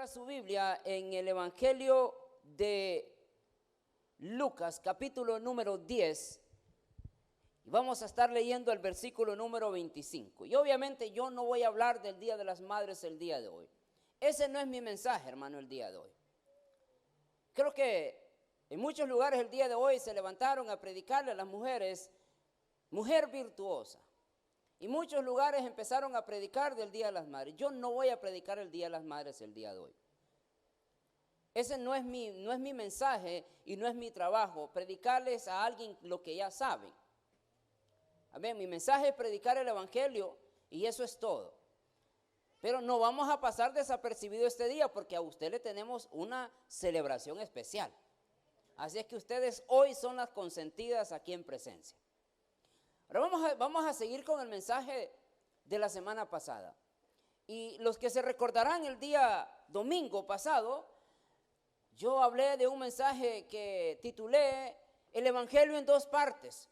Abra su Biblia en el Evangelio de Lucas, capítulo número 10. Y vamos a estar leyendo el versículo número 25. Y obviamente yo no voy a hablar del Día de las Madres el día de hoy. Ese no es mi mensaje, hermano, el día de hoy. Creo que en muchos lugares el día de hoy se levantaron a predicarle a las mujeres, mujer virtuosa. Y muchos lugares empezaron a predicar del Día de las Madres. Yo no voy a predicar el Día de las Madres el día de hoy. Ese no es mi mensaje y no es mi trabajo, predicarles a alguien lo que ya saben. Amén, mi mensaje es predicar el Evangelio y eso es todo. Pero no vamos a pasar desapercibido este día porque a usted le tenemos una celebración especial. Así es que ustedes hoy son las consentidas aquí en presencia. Ahora vamos a seguir con el mensaje de la semana pasada. Y los que se recordarán el día domingo pasado, yo hablé de un mensaje que titulé El Evangelio en dos partes.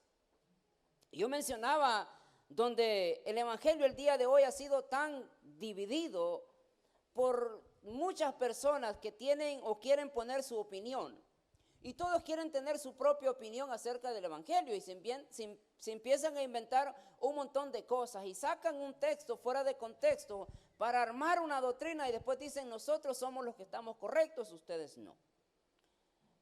Yo mencionaba donde el Evangelio el día de hoy ha sido tan dividido por muchas personas que tienen o quieren poner su opinión. Y todos quieren tener su propia opinión acerca del Evangelio y se empiezan a inventar un montón de cosas y sacan un texto fuera de contexto para armar una doctrina y después dicen nosotros somos los que estamos correctos, ustedes no.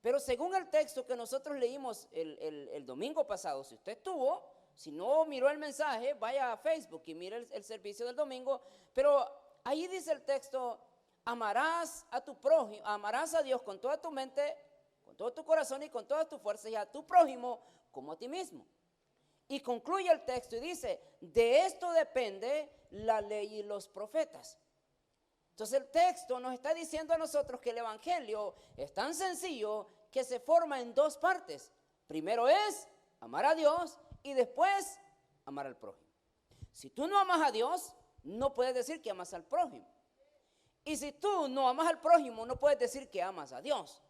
Pero según el texto que nosotros leímos el domingo pasado, si usted estuvo, si no miró el mensaje, vaya a Facebook y mire el servicio del domingo, pero ahí dice el texto, amarás a tu prójimo, amarás a Dios con toda tu mente, con todo tu corazón y con todas tus fuerzas y a tu prójimo como a ti mismo. Y concluye el texto y dice, de esto depende la ley y los profetas. Entonces el texto nos está diciendo a nosotros que el Evangelio es tan sencillo que se forma en dos partes. Primero es amar a Dios y después amar al prójimo. Si tú no amas a Dios, no puedes decir que amas al prójimo. Y si tú no amas al prójimo, no puedes decir que amas a Dios.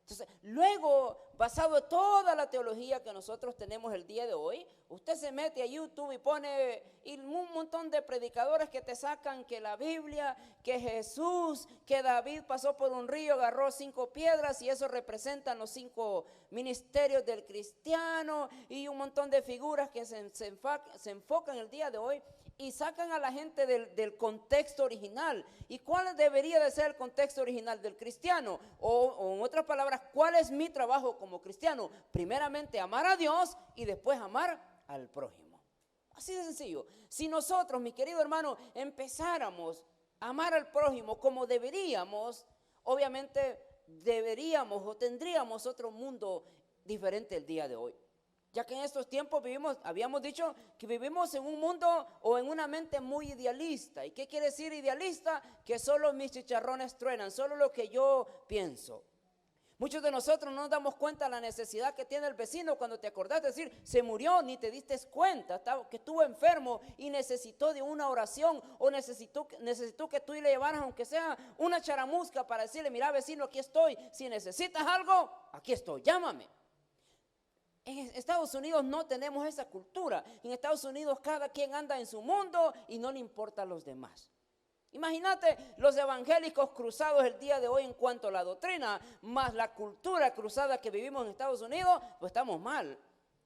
Entonces, luego, basado en toda la teología que nosotros tenemos el día de hoy, usted se mete a YouTube y pone un montón de predicadores que te sacan que la Biblia, que Jesús, que David pasó por un río, agarró 5 piedras y eso representan los 5 ministerios del cristiano y un montón de figuras que se enfocan el día de hoy y sacan a la gente del contexto original. ¿Y cuál debería de ser el contexto original del cristiano? O en otras palabras, ¿cuál es mi trabajo como cristiano? Primeramente amar a Dios y después amar al prójimo. Así de sencillo. Si nosotros, mi querido hermano, empezáramos a amar al prójimo como deberíamos, obviamente deberíamos o tendríamos otro mundo diferente el día de hoy. Ya que en estos tiempos habíamos dicho que vivimos en un mundo o en una mente muy idealista. ¿Y qué quiere decir idealista? Que solo mis chicharrones truenan, solo lo que yo pienso. Muchos de nosotros no nos damos cuenta de la necesidad que tiene el vecino cuando te acordás de decir, se murió, ni te diste cuenta, que estuvo enfermo y necesitó de una oración o necesitó que tú le llevaras aunque sea una charamusca para decirle, mira vecino, aquí estoy, si necesitas algo, aquí estoy, llámame. En Estados Unidos no tenemos esa cultura. En Estados Unidos cada quien anda en su mundo y no le importa a los demás. Imagínate los evangélicos cruzados el día de hoy en cuanto a la doctrina, más la cultura cruzada que vivimos en Estados Unidos, pues estamos mal.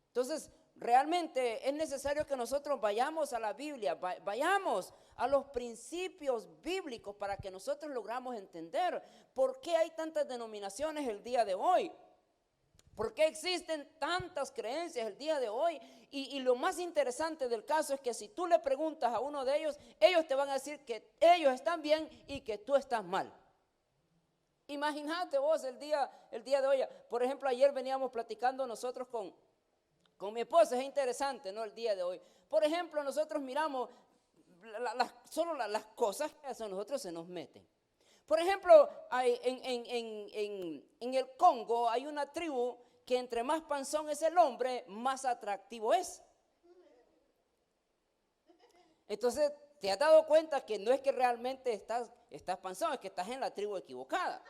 Entonces, realmente es necesario que nosotros vayamos a la Biblia, vayamos a los principios bíblicos para que nosotros logramos entender por qué hay tantas denominaciones el día de hoy. ¿Por qué existen tantas creencias el día de hoy? Y lo más interesante del caso es que si tú le preguntas a uno de ellos, ellos te van a decir que ellos están bien y que tú estás mal. Imagínate vos el día de hoy. Por ejemplo, ayer veníamos platicando nosotros con mi esposa, es interesante, ¿no? El día de hoy. Por ejemplo, nosotros miramos solo las cosas que a nosotros se nos meten. Por ejemplo, en el Congo hay una tribu que entre más panzón es el hombre, más atractivo es. Entonces, te has dado cuenta que no es que realmente estás panzón, es que estás en la tribu equivocada.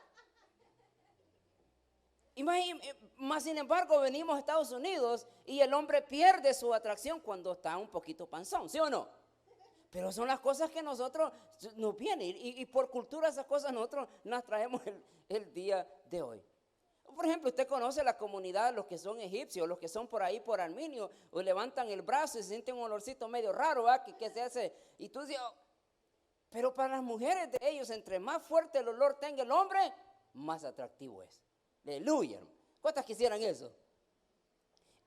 Más sin embargo, venimos a Estados Unidos y el hombre pierde su atracción cuando está un poquito panzón, ¿sí o no? Pero son las cosas que nosotros nos vienen y por cultura esas cosas nosotros las traemos el día de hoy. Por ejemplo, usted conoce la comunidad, los que son egipcios, los que son por ahí por Arminio, o levantan el brazo y se sienten un olorcito medio raro, ¿va? Que se hace, y tú dices, oh, pero para las mujeres de ellos, entre más fuerte el olor tenga el hombre, más atractivo es. Aleluya. ¿Cuántas quisieran eso?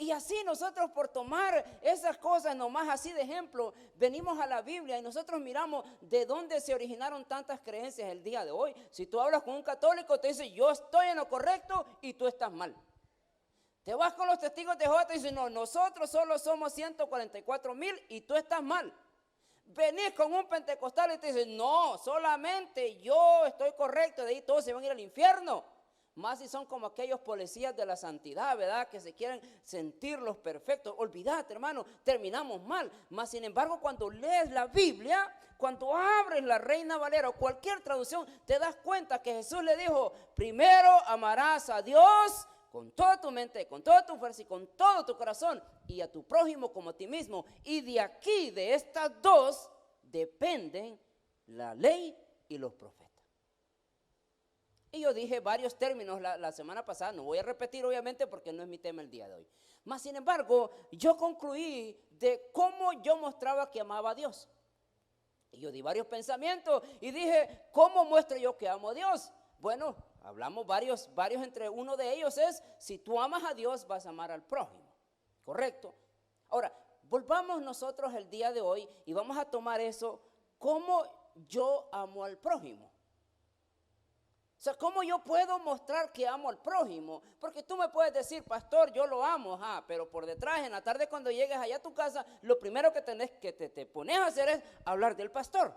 Y así nosotros por tomar esas cosas nomás así de ejemplo, venimos a la Biblia y nosotros miramos de dónde se originaron tantas creencias el día de hoy. Si tú hablas con un católico, te dice, yo estoy en lo correcto y tú estás mal. Te vas con los testigos de Jehová, te dicen, no, nosotros solo somos 144,000 y tú estás mal. Venís con un pentecostal y te dicen, no, solamente yo estoy correcto, de ahí todos se van a ir al infierno. Más si son como aquellos policías de la santidad, ¿verdad? Que se quieren sentir los perfectos. Olvídate, hermano, terminamos mal. Más sin embargo, cuando lees la Biblia, cuando abres la Reina Valera o cualquier traducción, te das cuenta que Jesús le dijo, primero amarás a Dios con toda tu mente, con toda tu fuerza y con todo tu corazón, y a tu prójimo como a ti mismo. Y de aquí, de estas dos, dependen la ley y los profetas. Y yo dije varios términos la semana pasada, no voy a repetir obviamente porque no es mi tema el día de hoy. Mas sin embargo, yo concluí de cómo yo mostraba que amaba a Dios. Y yo di varios pensamientos y dije, ¿cómo muestro yo que amo a Dios? Bueno, hablamos varios entre uno de ellos es, si tú amas a Dios vas a amar al prójimo, ¿correcto? Ahora, volvamos nosotros el día de hoy y vamos a tomar eso, ¿cómo yo amo al prójimo? O sea, ¿cómo yo puedo mostrar que amo al prójimo? Porque tú me puedes decir, pastor, yo lo amo, pero por detrás, en la tarde cuando llegues allá a tu casa, lo primero que tenés que te pones a hacer es hablar del pastor.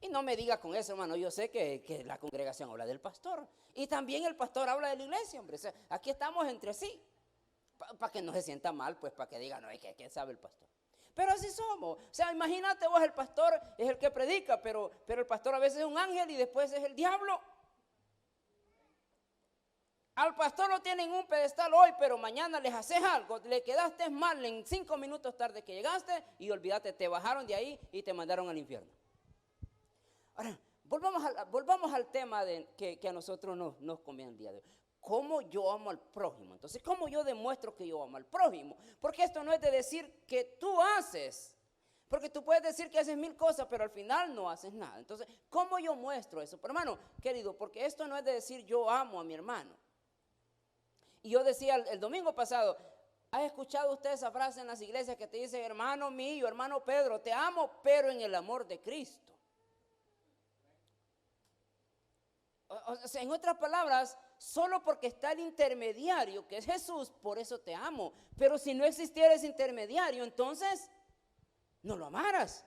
Y no me digas con eso, hermano, yo sé que la congregación habla del pastor. Y también el pastor habla de la iglesia, hombre. O sea, aquí estamos entre sí. Para que no se sienta mal, pues para que diga, no, es que ¿qué sabe el pastor? Pero así somos. O sea, imagínate vos, el pastor es el que predica, pero el pastor a veces es un ángel y después es el diablo. Al pastor lo tienen en un pedestal hoy, pero mañana les haces algo, le quedaste mal en 5 minutos tarde que llegaste y olvídate, te bajaron de ahí y te mandaron al infierno. Ahora, volvamos al tema que a nosotros nos conviene el día de hoy. ¿Cómo yo amo al prójimo? Entonces, ¿cómo yo demuestro que yo amo al prójimo? Porque esto no es de decir que tú haces. Porque tú puedes decir que haces 1000 cosas, pero al final no haces nada. Entonces, ¿cómo yo muestro eso? Pero hermano, querido, porque esto no es de decir yo amo a mi hermano. Y yo decía el domingo pasado, ¿has escuchado usted esa frase en las iglesias que te dice, hermano mío, hermano Pedro, te amo, pero en el amor de Cristo? O sea, en otras palabras, solo porque está el intermediario, que es Jesús, por eso te amo. Pero si no existiera ese intermediario, entonces no lo amaras.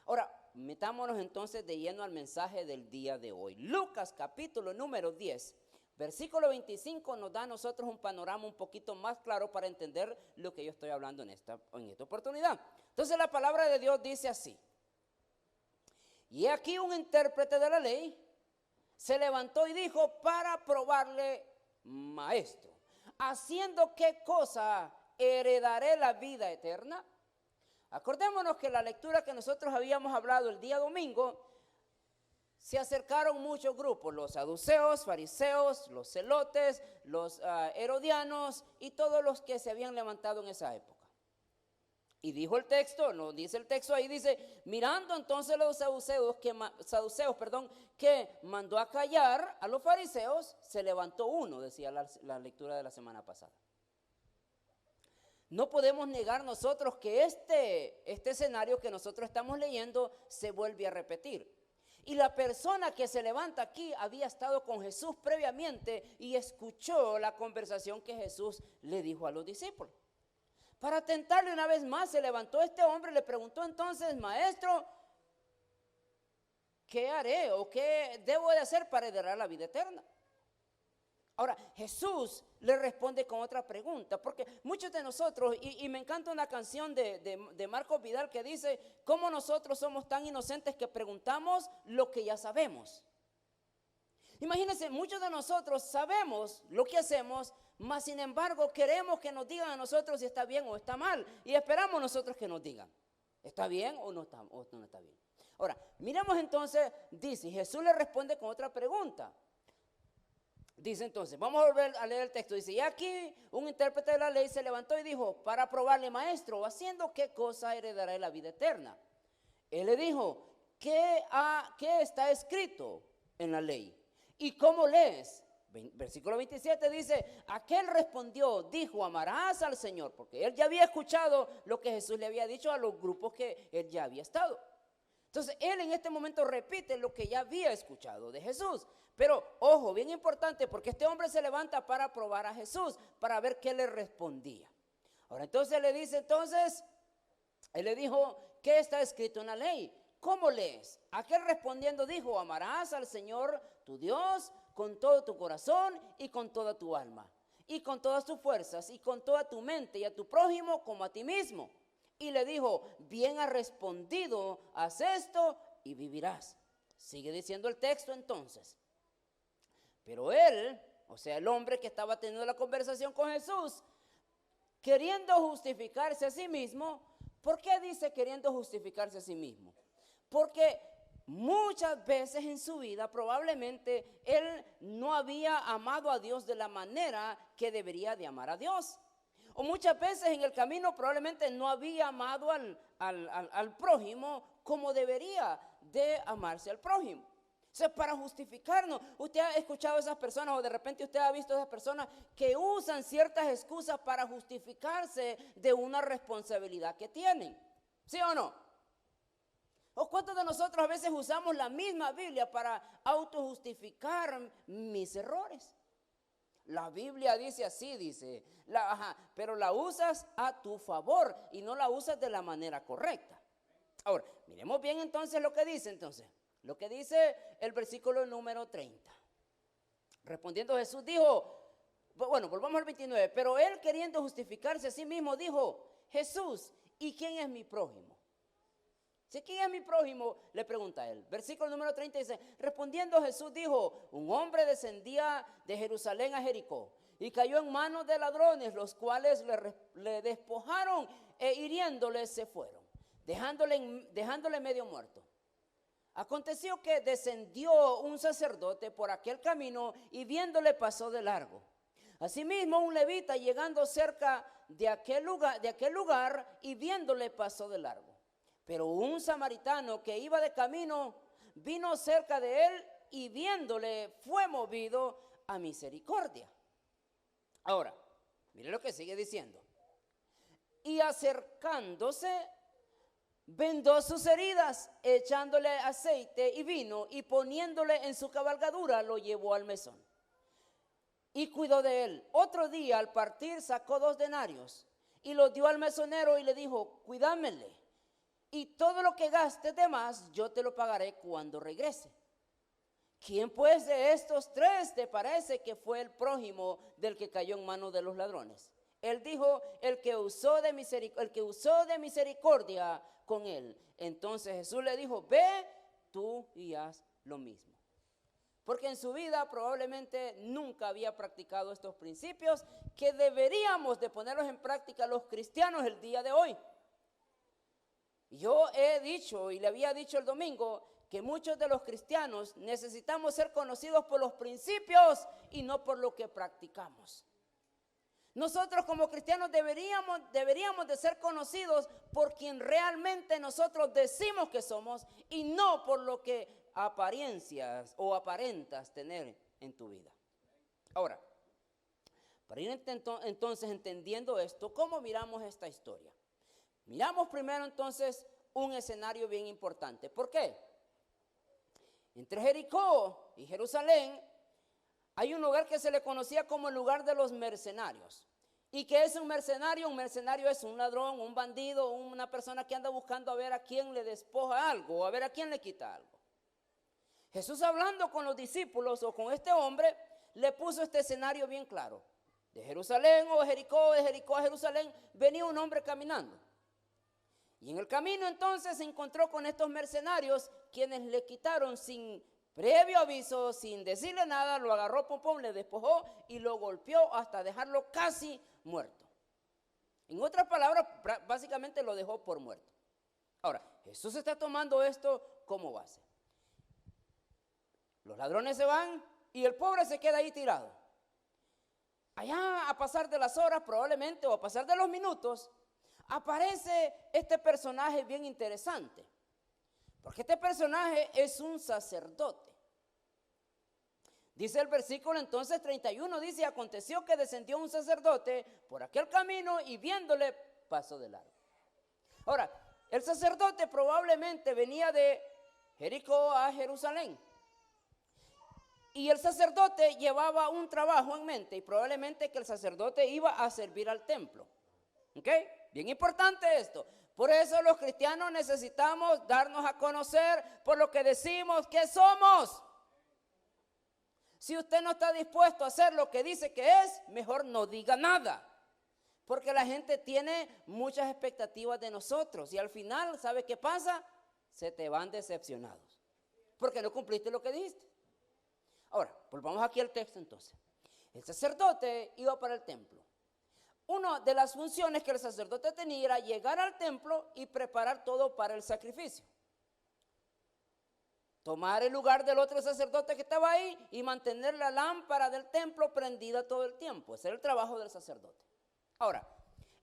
Ahora, metámonos entonces de lleno al mensaje del día de hoy. Lucas capítulo número 10, versículo 25 nos da a nosotros un panorama un poquito más claro para entender lo que yo estoy hablando en esta oportunidad. Entonces la palabra de Dios dice así: y aquí un intérprete de la ley se levantó y dijo para probarle, maestro, ¿haciendo qué cosa heredaré la vida eterna? Acordémonos que la lectura que nosotros habíamos hablado el día domingo, se acercaron muchos grupos, los saduceos, fariseos, los celotes, los herodianos y todos los que se habían levantado en esa época. Y dijo el texto, no dice el texto ahí, dice, mirando entonces los saduceos que mandó a callar a los fariseos, se levantó uno, decía la lectura de la semana pasada. No podemos negar nosotros que este escenario que nosotros estamos leyendo se vuelve a repetir. Y la persona que se levanta aquí había estado con Jesús previamente y escuchó la conversación que Jesús le dijo a los discípulos. Para tentarle una vez más, se levantó este hombre y le preguntó entonces, maestro, ¿qué haré o qué debo de hacer para heredar la vida eterna? Ahora, Jesús le responde con otra pregunta, porque muchos de nosotros, y me encanta una canción de Marcos Vidal que dice, ¿cómo nosotros somos tan inocentes que preguntamos lo que ya sabemos? Imagínense, muchos de nosotros sabemos lo que hacemos, mas sin embargo queremos que nos digan a nosotros si está bien o está mal, y esperamos nosotros que nos digan. ¿Está bien o no está bien? Ahora, miremos entonces, dice, Jesús le responde con otra pregunta. Dice entonces, vamos a volver a leer el texto. Dice, y aquí un intérprete de la ley se levantó y dijo, para probarle, maestro, ¿haciendo qué cosa heredará la vida eterna? Él le dijo, ¿qué está escrito en la ley? ¿Y cómo lees? Versículo 27 dice, aquel respondió, dijo, amarás al Señor, porque él ya había escuchado lo que Jesús le había dicho a los grupos que él ya había estado. Entonces, él en este momento repite lo que ya había escuchado de Jesús. Pero, ojo, bien importante, porque este hombre se levanta para probar a Jesús, para ver qué le respondía. Ahora, entonces le dice, él le dijo, ¿qué está escrito en la ley? ¿Cómo lees? Aquel respondiendo dijo, amarás al Señor tu Dios con todo tu corazón y con toda tu alma, y con todas tus fuerzas, y con toda tu mente, y a tu prójimo como a ti mismo. Y le dijo, bien has respondido, haz esto y vivirás. Sigue diciendo el texto entonces. Pero él, o sea, el hombre que estaba teniendo la conversación con Jesús, queriendo justificarse a sí mismo. ¿Por qué dice queriendo justificarse a sí mismo? Porque muchas veces en su vida probablemente él no había amado a Dios de la manera que debería de amar a Dios. O muchas veces en el camino probablemente no había amado al prójimo como debería de amarse al prójimo. O sea, para justificarnos, usted ha escuchado a esas personas o de repente usted ha visto a esas personas que usan ciertas excusas para justificarse de una responsabilidad que tienen. ¿Sí o no? ¿O cuántos de nosotros a veces usamos la misma Biblia para autojustificar mis errores? La Biblia dice así, pero la usas a tu favor y no la usas de la manera correcta. Ahora, miremos bien entonces lo que dice Lo que dice el versículo número 30. Respondiendo Jesús dijo, bueno, volvamos al 29, pero él queriendo justificarse a sí mismo dijo, Jesús, ¿y quién es mi prójimo? ¿Sí, quién es mi prójimo? Le pregunta él. Versículo número 30 dice, respondiendo Jesús dijo, un hombre descendía de Jerusalén a Jericó y cayó en manos de ladrones, los cuales le despojaron e hiriéndole se fueron, dejándole medio muerto. Aconteció que descendió un sacerdote por aquel camino y viéndole pasó de largo. Asimismo un levita llegando cerca de aquel lugar y viéndole pasó de largo. Pero un samaritano que iba de camino vino cerca de él y viéndole fue movido a misericordia. Ahora, mire lo que sigue diciendo. Y acercándose, vendó sus heridas, echándole aceite y vino y poniéndole en su cabalgadura lo llevó al mesón. Y cuidó de él. Otro día al partir sacó 2 denarios y los dio al mesonero y le dijo, cuídamele. Y todo lo que gastes de más, yo te lo pagaré cuando regrese. ¿Quién pues de estos 3 te parece que fue el prójimo del que cayó en manos de los ladrones? Él dijo, el que usó de misericordia con él. Entonces Jesús le dijo, ve tú y haz lo mismo. Porque en su vida probablemente nunca había practicado estos principios que deberíamos de ponerlos en práctica los cristianos el día de hoy. Yo he dicho y le había dicho el domingo que muchos de los cristianos necesitamos ser conocidos por los principios y no por lo que practicamos. Nosotros como cristianos deberíamos de ser conocidos por quien realmente nosotros decimos que somos y no por lo que apariencias o aparentas tener en tu vida. Ahora, para ir entonces entendiendo esto, ¿cómo miramos esta historia? Miramos primero entonces un escenario bien importante. ¿Por qué? Entre Jericó y Jerusalén hay un lugar que se le conocía como el lugar de los mercenarios. ¿Y qué es un mercenario? Un mercenario es un ladrón, un bandido, una persona que anda buscando a ver a quién le despoja algo o a ver a quién le quita algo. Jesús, hablando con los discípulos o con este hombre, le puso este escenario bien claro. De Jerusalén o de Jericó a Jerusalén venía un hombre caminando. Y en el camino entonces se encontró con estos mercenarios, quienes le quitaron sin previo aviso, sin decirle nada, lo agarró, le despojó y lo golpeó hasta dejarlo casi muerto. En otras palabras, básicamente lo dejó por muerto. Ahora, Jesús está tomando esto como base. Los ladrones se van y el pobre se queda ahí tirado. Allá a pasar de las horas probablemente o a pasar de los minutos, aparece este personaje bien interesante. Porque este personaje es un sacerdote. Dice el versículo entonces 31, dice, aconteció que descendió un sacerdote por aquel camino y viéndole pasó de largo. Ahora, el sacerdote probablemente venía de Jericó a Jerusalén. Y el sacerdote llevaba un trabajo en mente y probablemente que el sacerdote iba a servir al templo. ¿Ok? Bien importante esto. Por eso los cristianos necesitamos darnos a conocer por lo que decimos que somos. Si usted no está dispuesto a hacer lo que dice que es, mejor no diga nada. Porque la gente tiene muchas expectativas de nosotros y al final, ¿sabe qué pasa? Se te van decepcionados. Porque no cumpliste lo que dijiste. Ahora, volvamos aquí al texto entonces. El sacerdote iba para el templo. Una de las funciones que el sacerdote tenía era llegar al templo y preparar todo para el sacrificio. Tomar el lugar del otro sacerdote que estaba ahí y mantener la lámpara del templo prendida todo el tiempo. Ese era el trabajo del sacerdote. Ahora,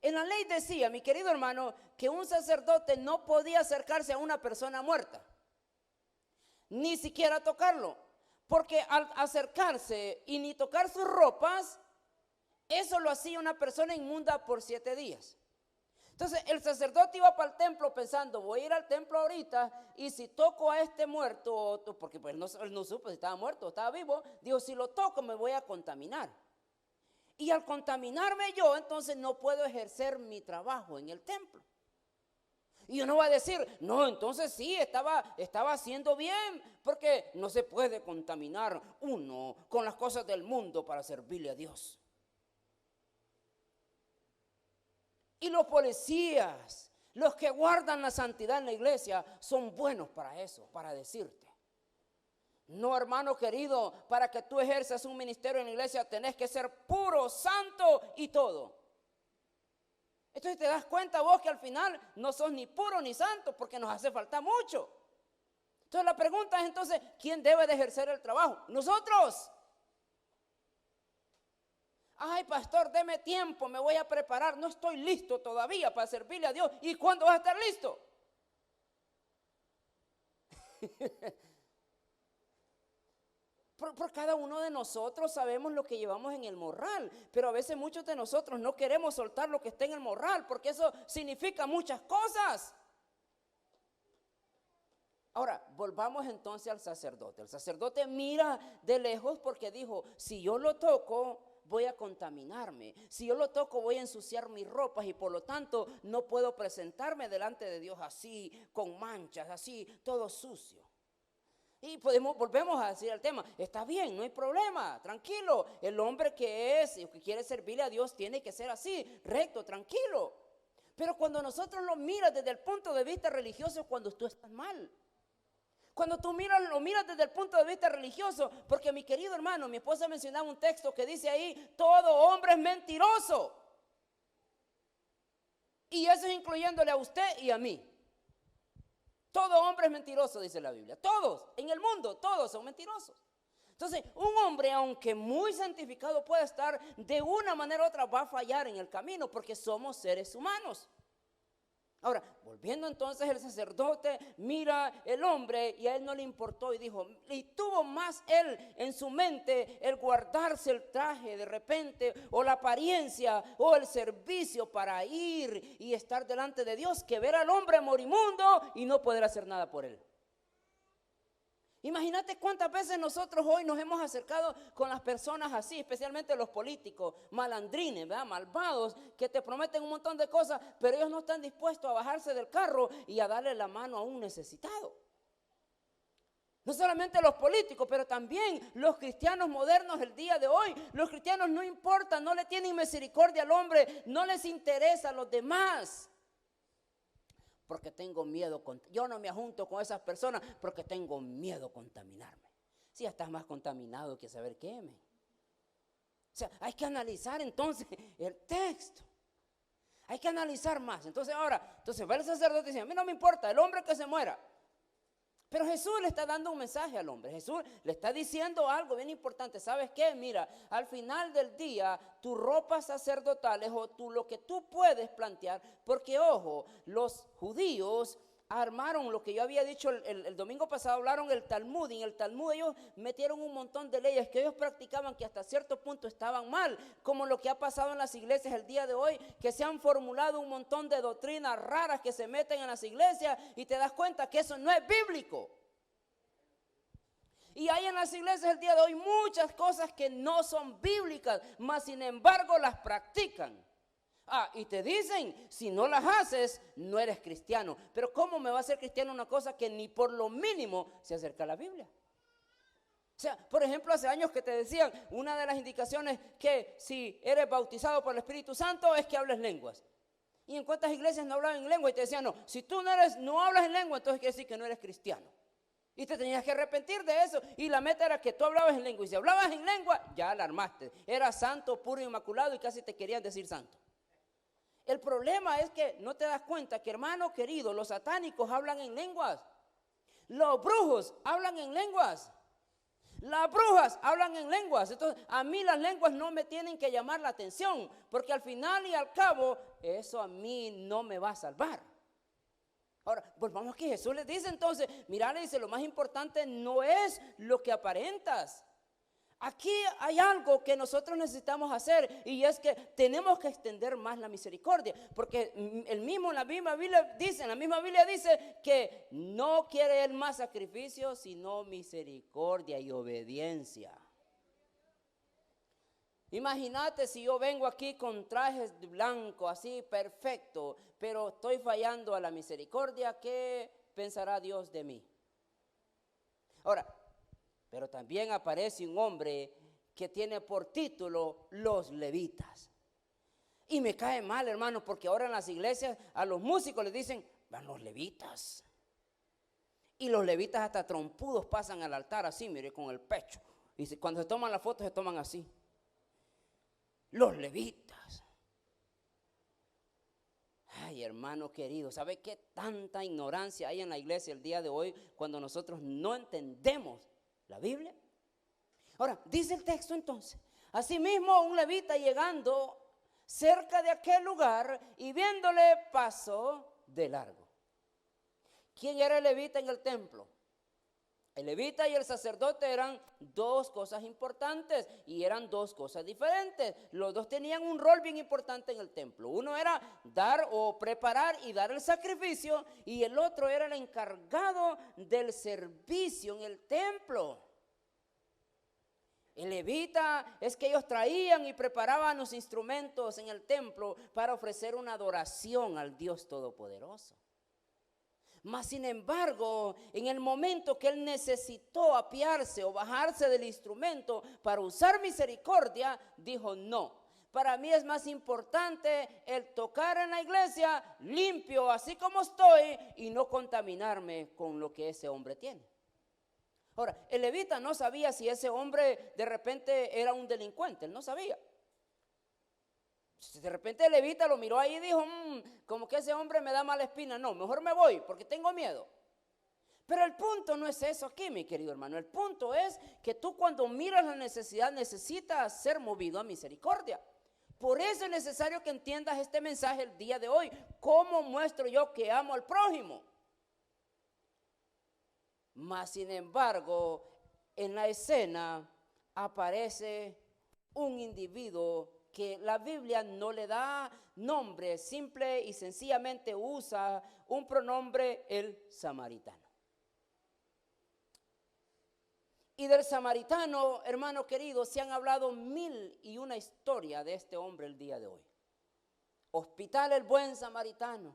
en la ley decía, mi querido hermano, que un sacerdote no podía acercarse a una persona muerta, ni siquiera tocarlo. Porque al acercarse y ni tocar sus ropas, eso lo hacía una persona inmunda por 7 días. Entonces el sacerdote iba para el templo pensando, voy a ir al templo ahorita y si toco a este muerto, porque pues él no supo si estaba muerto o estaba vivo, dijo, si lo toco me voy a contaminar. Y al contaminarme yo, entonces no puedo ejercer mi trabajo en el templo. Y uno va a decir, no, entonces sí, estaba haciendo bien, porque no se puede contaminar uno con las cosas del mundo para servirle a Dios. Y los policías, los que guardan la santidad en la iglesia, son buenos para eso, para decirte. No, hermano querido, para que tú ejerzas un ministerio en la iglesia tenés que ser puro, santo y todo. Entonces te das cuenta vos que al final no sos ni puro ni santo porque nos hace falta mucho. Entonces la pregunta es entonces, ¿quién debe de ejercer el trabajo? Nosotros. Ay, pastor, deme tiempo, me voy a preparar, no estoy listo todavía para servirle a Dios. ¿Y cuándo vas a estar listo? Por cada uno de nosotros sabemos lo que llevamos en el morral, pero a veces muchos de nosotros no queremos soltar lo que está en el morral, porque eso significa muchas cosas. Ahora, volvamos entonces al sacerdote. El sacerdote mira de lejos porque dijo, si yo lo toco, voy a contaminarme. Si yo lo toco, voy a ensuciar mis ropas y por lo tanto no puedo presentarme delante de Dios así, con manchas, así, todo sucio. Y volvemos a decir el tema, está bien, no hay problema, tranquilo. El hombre que es y que quiere servirle a Dios tiene que ser así, recto, tranquilo. Pero cuando nosotros lo miras desde el punto de vista religioso, cuando tú estás mal. Cuando tú lo miras desde el punto de vista religioso, porque mi querido hermano, mi esposa mencionaba un texto que dice ahí, todo hombre es mentiroso. Y eso es incluyéndole a usted y a mí. Todo hombre es mentiroso, dice la Biblia. Todos, en el mundo, todos son mentirosos. Entonces, un hombre, aunque muy santificado pueda estar, de una manera u otra va a fallar en el camino, porque somos seres humanos. Ahora, volviendo entonces el sacerdote, mira el hombre y a él no le importó y dijo, y tuvo más él en su mente el guardarse el traje de repente o la apariencia o el servicio para ir y estar delante de Dios que ver al hombre moribundo y no poder hacer nada por él. Imagínate cuántas veces nosotros hoy nos hemos acercado con las personas así, especialmente los políticos, malandrines, ¿verdad? Malvados, que te prometen un montón de cosas, pero ellos no están dispuestos a bajarse del carro y a darle la mano a un necesitado. No solamente los políticos, pero también los cristianos modernos el día de hoy. Los cristianos no importan, no le tienen misericordia al hombre, no les interesa a los demás. Porque tengo miedo, yo no me junto con esas personas porque tengo miedo a contaminarme. Si ya estás más contaminado que saber qué, O sea, hay que analizar entonces el texto. Hay que analizar más. Entonces va el sacerdote y dice, a mí no me importa, el hombre que se muera. Pero Jesús le está dando un mensaje al hombre. Jesús le está diciendo algo bien importante. ¿Sabes qué? Mira, al final del día, tus ropas sacerdotales o lo que tú puedes plantear, porque ojo, los judíos armaron lo que yo había dicho el domingo pasado, hablaron el Talmud, y en el Talmud ellos metieron un montón de leyes que ellos practicaban que hasta cierto punto estaban mal, como lo que ha pasado en las iglesias el día de hoy, que se han formulado un montón de doctrinas raras que se meten en las iglesias y te das cuenta que eso no es bíblico. Y hay en las iglesias el día de hoy muchas cosas que no son bíblicas, mas sin embargo las practican. Y te dicen, si no las haces, no eres cristiano. Pero ¿cómo me va a hacer cristiano una cosa que ni por lo mínimo se acerca a la Biblia? O sea, por ejemplo, hace años que te decían, una de las indicaciones que si eres bautizado por el Espíritu Santo es que hables lenguas. ¿Y en cuántas iglesias no hablaban en lengua? Y te decían, no, si tú no hablas en lengua, entonces quiere decir que no eres cristiano. Y te tenías que arrepentir de eso. Y la meta era que tú hablabas en lengua. Y si hablabas en lengua, ya alarmaste. Eras santo, puro, inmaculado y casi te querían decir santo. El problema es que no te das cuenta que, hermano querido, los satánicos hablan en lenguas. Los brujos hablan en lenguas. Las brujas hablan en lenguas. Entonces, a mí las lenguas no me tienen que llamar la atención, porque al final y al cabo, eso a mí no me va a salvar. Ahora, volvamos que Jesús les dice entonces, mira, le dice, lo más importante no es lo que aparentas. Aquí hay algo que nosotros necesitamos hacer, y es que tenemos que extender más la misericordia, porque en la misma Biblia dice que no quiere él más sacrificio, sino misericordia y obediencia. Imagínate si yo vengo aquí con trajes blancos, así perfecto, pero estoy fallando a la misericordia, ¿qué pensará Dios de mí? Ahora, pero también aparece un hombre que tiene por título los levitas. Y me cae mal, hermano, porque ahora en las iglesias a los músicos les dicen, van los levitas. Y los levitas hasta trompudos pasan al altar así, mire, con el pecho. Y cuando se toman las fotos se toman así. Los levitas. Ay, hermano querido, ¿sabe qué tanta ignorancia hay en la iglesia el día de hoy cuando nosotros no entendemos la Biblia? Ahora, dice el texto entonces, asimismo un levita llegando cerca de aquel lugar y viéndole pasó de largo. ¿Quién era el levita en el templo? El levita y el sacerdote eran dos cosas importantes y eran dos cosas diferentes. Los dos tenían un rol bien importante en el templo. Uno era dar o preparar y dar el sacrificio, y el otro era el encargado del servicio en el templo. El levita es que ellos traían y preparaban los instrumentos en el templo para ofrecer una adoración al Dios Todopoderoso. Mas sin embargo, en el momento que él necesitó apiarse o bajarse del instrumento para usar misericordia, dijo no. Para mí es más importante el tocar en la iglesia limpio, así como estoy, y no contaminarme con lo que ese hombre tiene. Ahora, el levita no sabía si ese hombre de repente era un delincuente, él no sabía. De repente el levita lo miró ahí y dijo, como que ese hombre me da mala espina, no, mejor me voy porque tengo miedo. Pero el punto no es eso aquí, mi querido hermano. El punto es que tú cuando miras la necesidad necesitas ser movido a misericordia. Por eso es necesario que entiendas este mensaje el día de hoy. ¿Cómo muestro yo que amo al prójimo? Mas sin embargo, en la escena aparece un individuo que la Biblia no le da nombre, simple y sencillamente usa un pronombre, el samaritano. Y del samaritano, hermano querido, se han hablado 1001 historias de este hombre el día de hoy. Hospital El Buen Samaritano,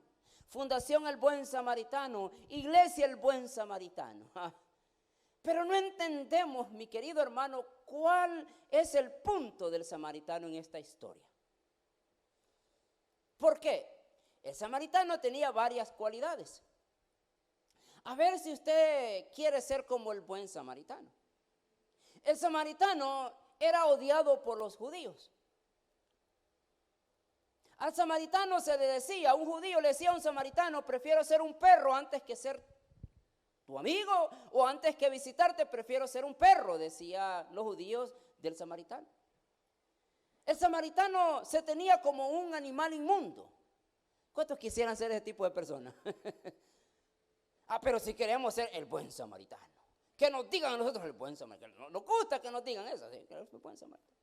Fundación El Buen Samaritano, Iglesia El Buen Samaritano. Pero no entendemos, mi querido hermano, cuál es el punto del samaritano en esta historia. ¿Por qué? El samaritano tenía varias cualidades. A ver si usted quiere ser como el buen samaritano. El samaritano era odiado por los judíos. Al samaritano se le decía, un judío le decía a un samaritano, prefiero ser un perro antes que ser tu amigo, o antes que visitarte, prefiero ser un perro, decía los judíos del samaritano. El samaritano se tenía como un animal inmundo. ¿Cuántos quisieran ser ese tipo de personas? Pero si queremos ser el buen samaritano, que nos digan a nosotros el buen samaritano. Nos gusta que nos digan eso, ¿sí? El buen samaritano.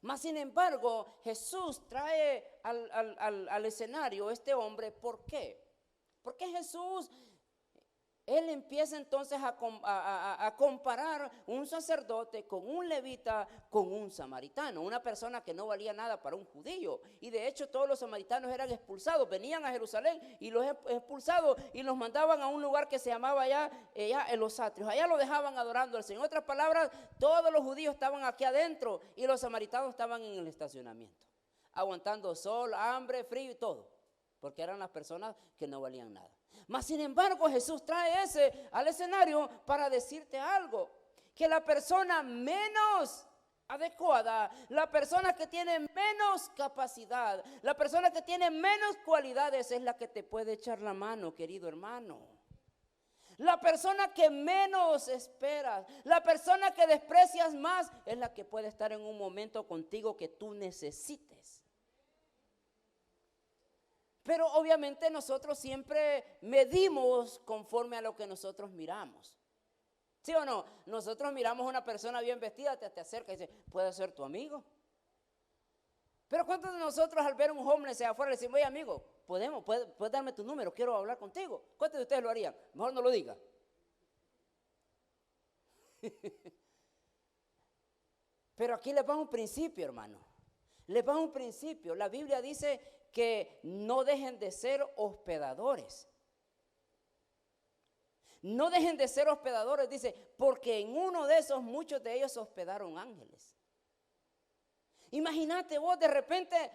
Mas sin embargo, Jesús trae al escenario este hombre. ¿Por qué? Porque Jesús, él empieza entonces a comparar un sacerdote con un levita, con un samaritano, una persona que no valía nada para un judío. Y de hecho todos los samaritanos eran expulsados, venían a Jerusalén y los expulsados y los mandaban a un lugar que se llamaba allá en los atrios. Allá lo dejaban adorando al Señor. En otras palabras, todos los judíos estaban aquí adentro y los samaritanos estaban en el estacionamiento, aguantando sol, hambre, frío y todo, porque eran las personas que no valían nada. Mas sin embargo Jesús trae ese al escenario para decirte algo, que la persona menos adecuada, la persona que tiene menos capacidad, la persona que tiene menos cualidades es la que te puede echar la mano, querido hermano. La persona que menos esperas, la persona que desprecias más es la que puede estar en un momento contigo que tú necesites. Pero obviamente nosotros siempre medimos conforme a lo que nosotros miramos. ¿Sí o no? Nosotros miramos a una persona bien vestida, te acerca y dice, ¿puede ser tu amigo? Pero ¿cuántos de nosotros al ver un homeless allá afuera le decimos, oye amigo, puedes darme tu número, quiero hablar contigo? ¿Cuántos de ustedes lo harían? Mejor no lo diga. Pero aquí les va un principio, hermano. Les va un principio. La Biblia dice que no dejen de ser hospedadores. No dejen de ser hospedadores, dice, porque en uno de esos muchos de ellos hospedaron ángeles. Imagínate vos de repente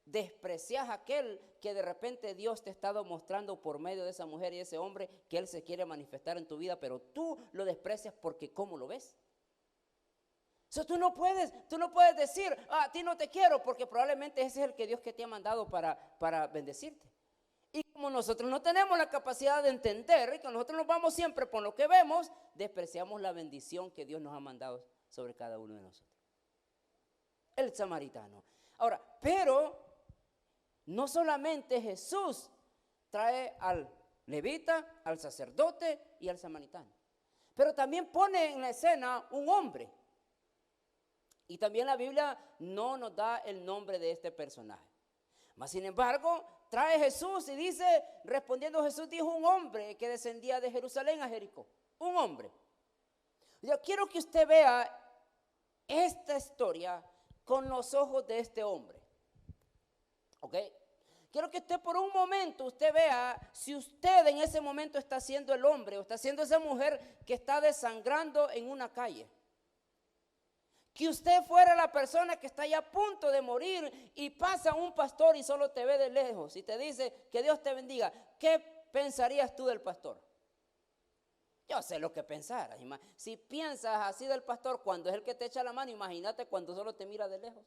desprecias a aquel que de repente Dios te ha estado mostrando por medio de esa mujer y ese hombre que Él se quiere manifestar en tu vida, pero tú lo desprecias porque ¿cómo lo ves? Tú no puedes decir, a ti no te quiero, porque probablemente ese es el que Dios que te ha mandado para bendecirte. Y como nosotros no tenemos la capacidad de entender y que nosotros nos vamos siempre por lo que vemos, despreciamos la bendición que Dios nos ha mandado sobre cada uno de nosotros. El samaritano. Ahora, pero no solamente Jesús trae al levita, al sacerdote y al samaritano, pero también pone en la escena un hombre. Y también la Biblia no nos da el nombre de este personaje. Mas sin embargo, trae Jesús y dice, respondiendo Jesús dijo, un hombre que descendía de Jerusalén a Jericó. Un hombre. Yo quiero que usted vea esta historia con los ojos de este hombre. ¿Ok? Quiero que usted por un momento, usted vea si usted en ese momento está siendo el hombre o está siendo esa mujer que está desangrando en una calle. Que usted fuera la persona que está ya a punto de morir y pasa un pastor y solo te ve de lejos y te dice que Dios te bendiga. ¿Qué pensarías tú del pastor? Yo sé lo que pensaras. Si piensas así del pastor cuando es el que te echa la mano, imagínate cuando solo te mira de lejos.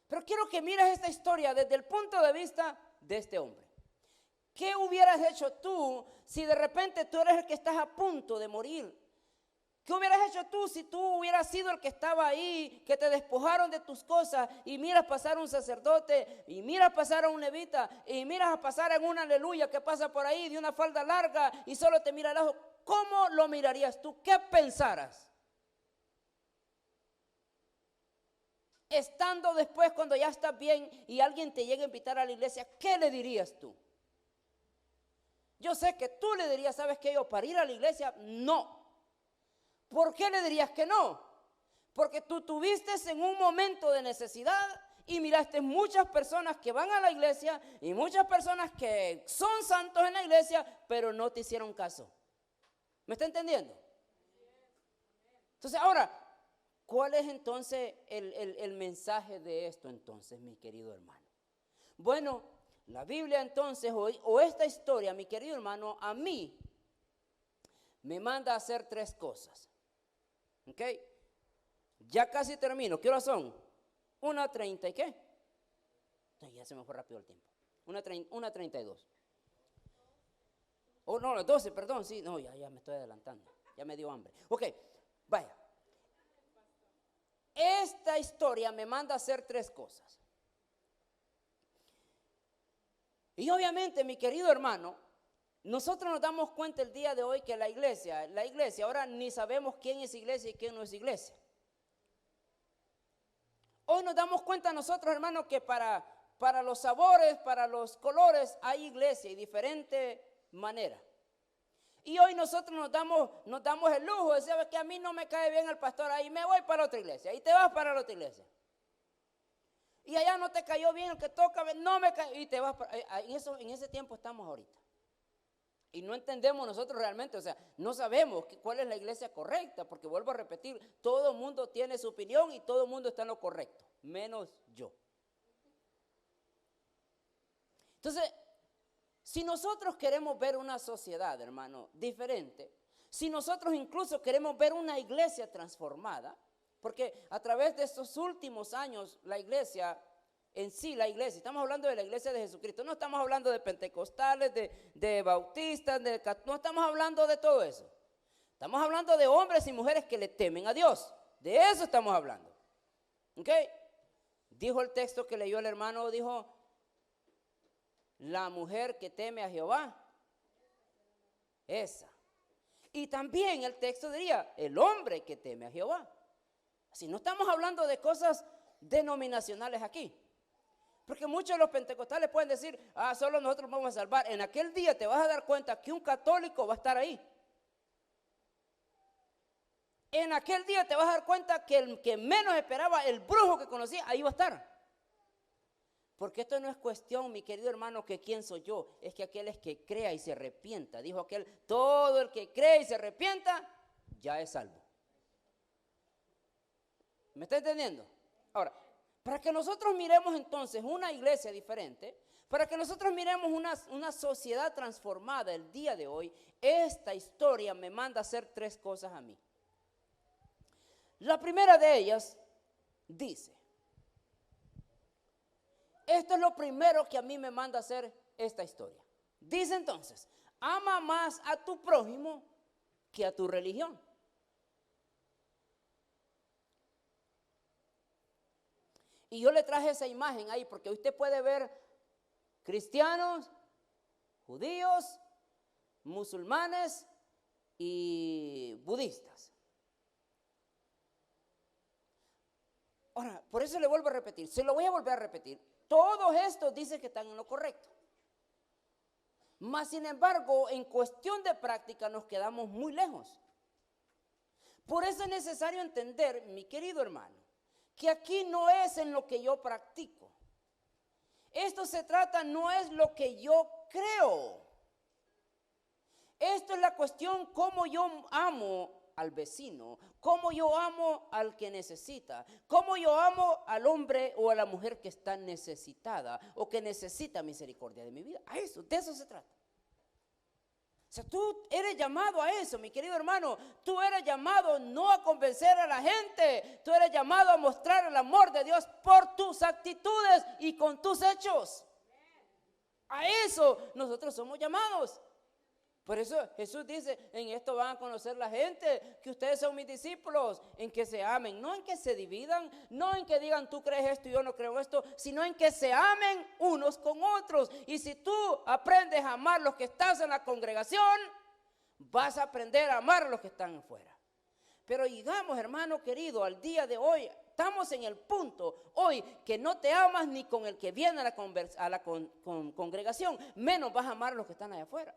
Pero quiero que mires esta historia desde el punto de vista de este hombre. ¿Qué hubieras hecho tú si de repente tú eres el que estás a punto de morir? ¿Qué hubieras hecho tú si tú hubieras sido el que estaba ahí, que te despojaron de tus cosas y miras pasar a un sacerdote y miras pasar a un levita y miras a pasar en una aleluya que pasa por ahí de una falda larga y solo te mira al ojo? ¿Cómo lo mirarías tú? ¿Qué pensaras? Estando después cuando ya estás bien y alguien te llega a invitar a la iglesia, ¿qué le dirías tú? Yo sé que tú le dirías, ¿sabes qué? Yo para ir a la iglesia, no. ¿Por qué le dirías que no? Porque tú tuviste en un momento de necesidad y miraste muchas personas que van a la iglesia y muchas personas que son santos en la iglesia, pero no te hicieron caso. ¿Me está entendiendo? Entonces, ahora, ¿cuál es entonces el mensaje de esto entonces, mi querido hermano? Bueno, la Biblia entonces, o esta historia, mi querido hermano, a mí me manda a hacer tres cosas. ¿Ok? Ya casi termino. ¿Qué horas son? 1:30 ¿y qué? Ya se me fue rápido el tiempo. 1:32. Oh, no, las 12, perdón, sí, no, ya me estoy adelantando. Ya me dio hambre. Ok, vaya. Esta historia me manda a hacer 3 cosas. Y obviamente, mi querido hermano, nosotros nos damos cuenta el día de hoy que la iglesia, ahora ni sabemos quién es iglesia y quién no es iglesia. Hoy nos damos cuenta nosotros, hermanos, que para los sabores, para los colores, hay iglesia y diferente manera. Y hoy nosotros nos damos el lujo de saber que a mí no me cae bien el pastor, ahí me voy para otra iglesia, y te vas para la otra iglesia. Y allá no te cayó bien el que toca, no me cayó, y te vas para, en ese tiempo estamos ahorita. Y no entendemos nosotros realmente, o sea, no sabemos cuál es la iglesia correcta, porque vuelvo a repetir, todo el mundo tiene su opinión y todo el mundo está en lo correcto, menos yo. Entonces, si nosotros queremos ver una sociedad, hermano, diferente, si nosotros incluso queremos ver una iglesia transformada, porque a través de estos últimos años la iglesia, estamos hablando de la iglesia de Jesucristo, no estamos hablando de pentecostales, de bautistas, no estamos hablando de todo eso. Estamos hablando de hombres y mujeres que le temen a Dios, de eso estamos hablando. ¿Ok? Dijo el texto que leyó el hermano, dijo, la mujer que teme a Jehová, esa. Y también el texto diría, el hombre que teme a Jehová. Así no estamos hablando de cosas denominacionales aquí. Porque muchos de los pentecostales pueden decir, solo nosotros vamos a salvar. En aquel día te vas a dar cuenta que un católico va a estar ahí. En aquel día te vas a dar cuenta que el que menos esperaba, el brujo que conocía, ahí va a estar. Porque esto no es cuestión, mi querido hermano, que quién soy yo, es que aquel es que crea y se arrepienta. Dijo aquel, todo el que cree y se arrepienta, ya es salvo. ¿Me está entendiendo? Ahora, para que nosotros miremos entonces una iglesia diferente, para que nosotros miremos una sociedad transformada el día de hoy, esta historia me manda a hacer 3 cosas a mí. La primera de ellas dice, esto es lo primero que a mí me manda a hacer esta historia. Dice entonces, ama más a tu prójimo que a tu religión. Y yo le traje esa imagen ahí porque usted puede ver cristianos, judíos, musulmanes y budistas. Ahora, por eso le vuelvo a repetir, se lo voy a volver a repetir. Todos estos dicen que están en lo correcto. Mas, sin embargo, en cuestión de práctica nos quedamos muy lejos. Por eso es necesario entender, mi querido hermano, que aquí no es en lo que yo practico. Esto se trata, no es lo que yo creo. Esto es la cuestión cómo yo amo al vecino, cómo yo amo al que necesita, cómo yo amo al hombre o a la mujer que está necesitada o que necesita misericordia de mi vida. De eso se trata. O sea, tú eres llamado a eso, mi querido hermano. Tú eres llamado no a convencer a la gente, tú eres llamado a mostrar el amor de Dios por tus actitudes y con tus hechos. A eso nosotros somos llamados. Por eso Jesús dice, en esto van a conocer la gente, que ustedes son mis discípulos, en que se amen, no en que se dividan, no en que digan tú crees esto y yo no creo esto, sino en que se amen unos con otros. Y si tú aprendes a amar a los que estás en la congregación, vas a aprender a amar a los que están afuera. Pero digamos, hermano querido, al día de hoy, estamos en el punto hoy que no te amas ni con el que viene a la congregación, menos vas a amar a los que están allá afuera.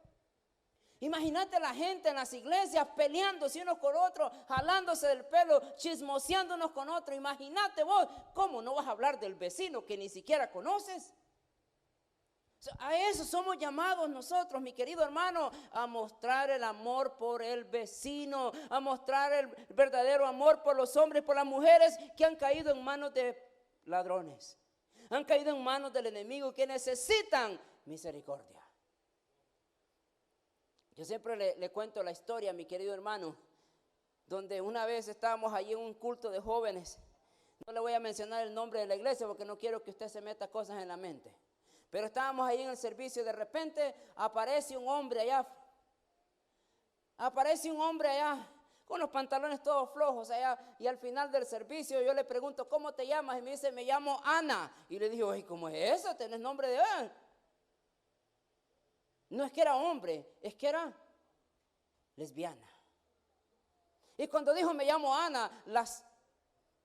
Imagínate la gente en las iglesias peleándose unos con otros, jalándose del pelo, chismoseando unos con otros. Imagínate vos, ¿cómo no vas a hablar del vecino que ni siquiera conoces? A eso somos llamados nosotros, mi querido hermano, a mostrar el amor por el vecino, a mostrar el verdadero amor por los hombres, por las mujeres que han caído en manos de ladrones, han caído en manos del enemigo, que necesitan misericordia. Yo siempre le cuento la historia, mi querido hermano, donde una vez estábamos allí en un culto de jóvenes, No le voy a mencionar el nombre de la iglesia porque no quiero que usted se meta cosas en la mente. Pero estábamos ahí en el servicio y de repente aparece un hombre allá. Con los pantalones todos flojos allá. Y al final del servicio yo le pregunto, ¿cómo te llamas? Y me dice, me llamo Ana. Y le digo, ay, ¿cómo es eso? ¿Tenés nombre de Ana? No es que era hombre, es que era lesbiana. Y cuando dijo, me llamo Ana, las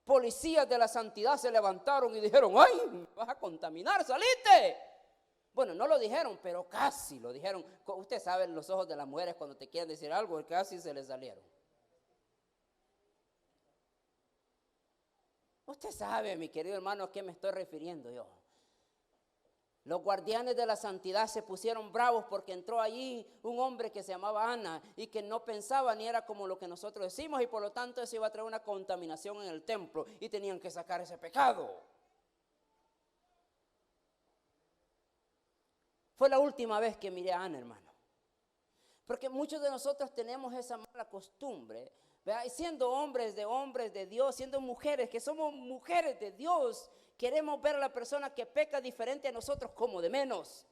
policías de la santidad se levantaron y dijeron, ay, me vas a contaminar, salite. Bueno, no lo dijeron, pero casi lo dijeron. Usted sabe los ojos de las mujeres cuando te quieren decir algo, casi se les salieron. Usted sabe, mi querido hermano, a qué me estoy refiriendo yo. Los guardianes de la santidad se pusieron bravos porque entró allí un hombre que se llamaba Ana y que no pensaba ni era como lo que nosotros decimos, y por lo tanto eso iba a traer una contaminación en el templo y tenían que sacar ese pecado. Fue la última vez que miré a Ana, hermano. Porque muchos de nosotros tenemos esa mala costumbre, ¿verdad? Y siendo hombres de Dios, siendo mujeres que somos mujeres de Dios, queremos ver a la persona que peca diferente a nosotros como de menos.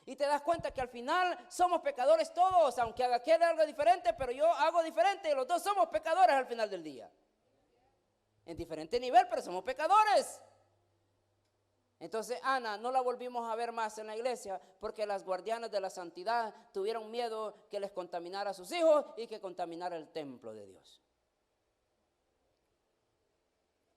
Y te das cuenta que al final somos pecadores todos, aunque haga aquel algo diferente, pero yo hago diferente y los dos somos pecadores al final del día. En diferente nivel, pero somos pecadores. Entonces Ana no la volvimos a ver más en la iglesia porque las guardianas de la santidad tuvieron miedo que les contaminara a sus hijos y que contaminara el templo de Dios.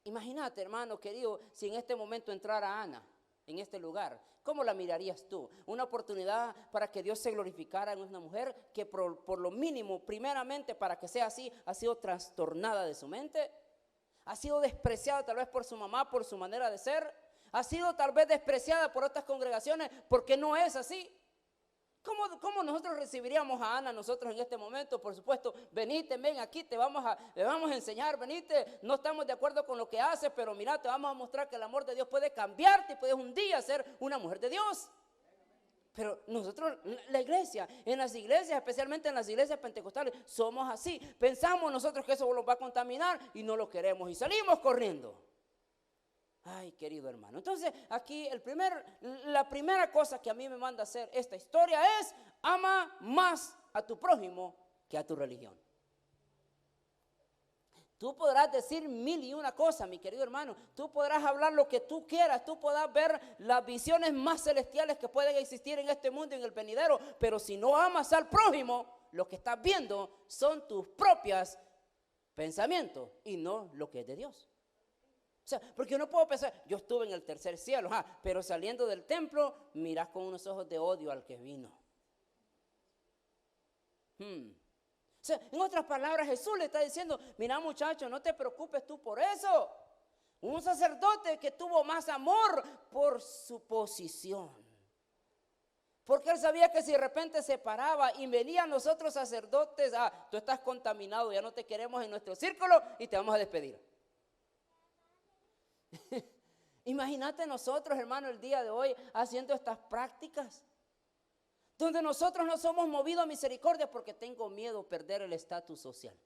Imagínate, hermano querido, si en este momento entrara Ana en este lugar, ¿cómo la mirarías tú? Una oportunidad para que Dios se glorificara en una mujer que por lo mínimo, primeramente para que sea así, ha sido trastornada de su mente, ha sido despreciada tal vez por su mamá, por su manera de ser, ha sido tal vez despreciada por otras congregaciones porque no es así. ¿Cómo nosotros recibiríamos a Ana nosotros en este momento? Por supuesto, venite, ven aquí, le vamos a enseñar, venite, no estamos de acuerdo con lo que haces, pero mira, te vamos a mostrar que el amor de Dios puede cambiarte y puedes un día ser una mujer de Dios. Pero nosotros, la iglesia, en las iglesias, especialmente en las iglesias pentecostales, somos así. Pensamos nosotros que eso nos va a contaminar y no lo queremos y salimos corriendo. Ay, querido hermano. Entonces, aquí la primera cosa que a mí me manda a hacer esta historia es: ama más a tu prójimo que a tu religión. Tú podrás decir mil y una cosas, mi querido hermano. Tú podrás hablar lo que tú quieras. Tú podrás ver las visiones más celestiales que pueden existir en este mundo y en el venidero. Pero si no amas al prójimo, lo que estás viendo son tus propios pensamientos y no lo que es de Dios. O sea, porque yo no puedo pensar, yo estuve en el tercer cielo, pero saliendo del templo, mirás con unos ojos de odio al que vino. O sea, en otras palabras, Jesús le está diciendo: mira, muchacho, no te preocupes tú por eso. Un sacerdote que tuvo más amor por su posición. Porque él sabía que si de repente se paraba y venían los otros sacerdotes, tú estás contaminado, ya no te queremos en nuestro círculo y te vamos a despedir. Imagínate nosotros, hermano, el día de hoy haciendo estas prácticas, donde nosotros no somos movidos a misericordia porque tengo miedo de perder el estatus social.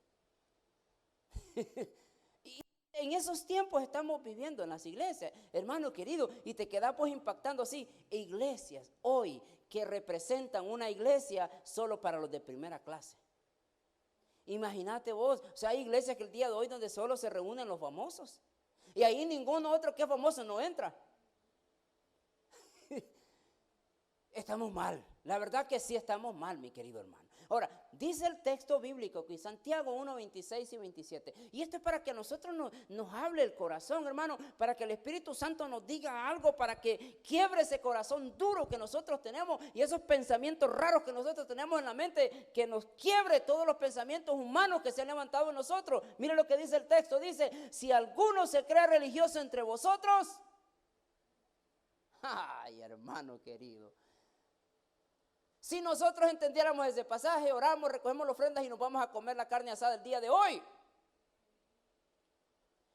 Y en esos tiempos estamos viviendo en las iglesias, hermano querido, y te quedas pues impactando así. Iglesias hoy que representan una iglesia solo para los de primera clase. Imagínate vos, o sea, hay iglesias que el día de hoy donde solo se reúnen los famosos. Y ahí ninguno otro que es famoso no entra. Estamos mal. La verdad que sí estamos mal, mi querido hermano. Ahora, dice el texto bíblico que Santiago 1, 26 y 27. Y esto es para que a nosotros nos hable el corazón, hermano. Para que el Espíritu Santo nos diga algo. Para que quiebre ese corazón duro que nosotros tenemos. Y esos pensamientos raros que nosotros tenemos en la mente. Que nos quiebre todos los pensamientos humanos que se han levantado en nosotros. Mire lo que dice el texto. Dice: si alguno se cree religioso entre vosotros. Ay, hermano querido. Si nosotros entendiéramos ese pasaje, oramos, recogemos las ofrendas y nos vamos a comer la carne asada el día de hoy.